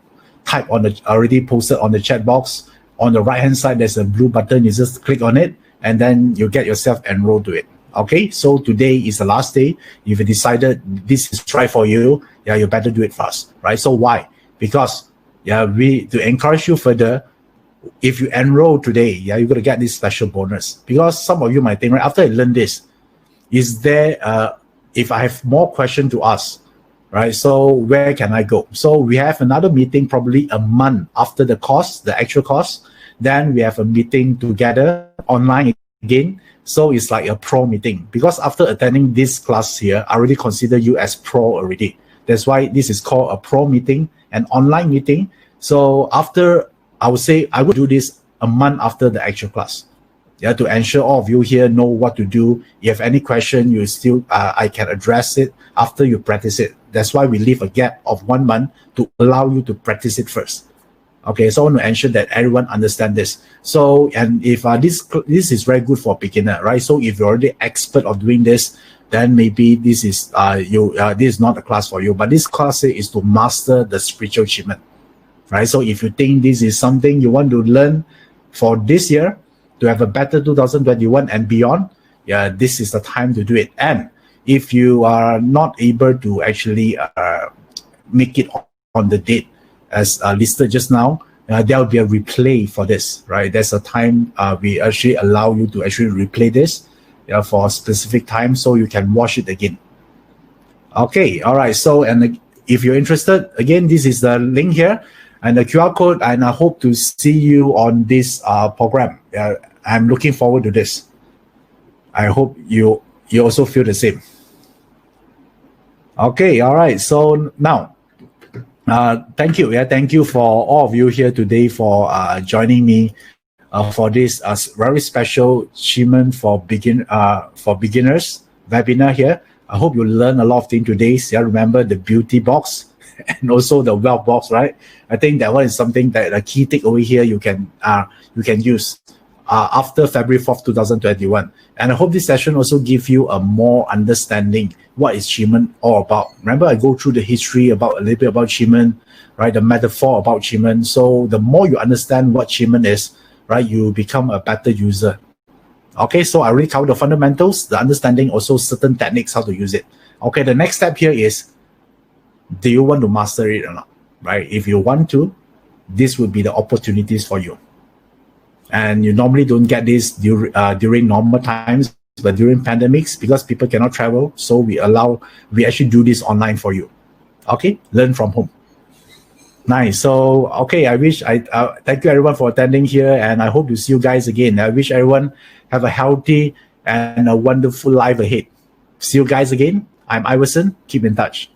type on the already posted on the chat box. On the right hand side, there's a blue button. You just click on it, and then you get yourself enrolled to it. Okay, so today is the last day. If you decided this is right for you, yeah, you better do it fast, right? So why? Because to encourage you further, if you enroll today, you're going to get this special bonus. Because some of you might think, right, after I learn this, is there, if I have more questions to ask, right? So where can I go? So we have another meeting probably a month after the course, the actual course. Then we have a meeting together online again. So it's like a pro meeting, because after attending this class here, I already consider you as pro already. That's why this is called a pro meeting, an online meeting. So after, I would say I would do this a month after the actual class. Yeah, to ensure all of you here know what to do. If you have any question, you still I can address it after you practice it. That's why we leave a gap of 1 month to allow you to practice it first. Okay, so I want to ensure that everyone understand this. So, and if this is very good for beginner, right? So if you're already expert of doing this, then maybe this is this is not a class for you. But this class is to master the spiritual achievement, right? So if you think this is something you want to learn for this year to have a better 2021 and beyond, yeah, this is the time to do it. And if you are not able to actually make it on the date as listed just now, there will be a replay for this, right? There's a time we actually allow you to actually replay this for a specific time, so you can watch it again. Okay, all right. So, and if you're interested, again, this is the link here and the QR code, and I hope to see you on this program. I'm looking forward to this. I hope you also feel the same. Okay, all right. So now, thank you. Thank you for all of you here today for joining me for this very special Qimen for beginners webinar here. I hope you learn a lot of things today. Remember the beauty box and also the wealth box, right? I think that one is something that a key takeaway here you can use. after February 4th, 2021. And I hope this session also give you a more understanding what is Qimen all about. Remember, I go through the history about a little bit about Qimen, right? The metaphor about Qimen. So the more you understand what Qimen is, right, you become a better user. Okay, so I already covered the fundamentals, the understanding, also certain techniques, how to use it. Okay, the next step here is, do you want to master it or not, right? If you want to, this would be the opportunities for you. And you normally don't get this during normal times, but during pandemics, because people cannot travel, so we actually do this online for you. Okay, learn from home. Nice. So, okay, thank you everyone for attending here, and I hope to see you guys again. I wish everyone have a healthy and a wonderful life ahead. See you guys again. I'm Iverson. Keep in touch.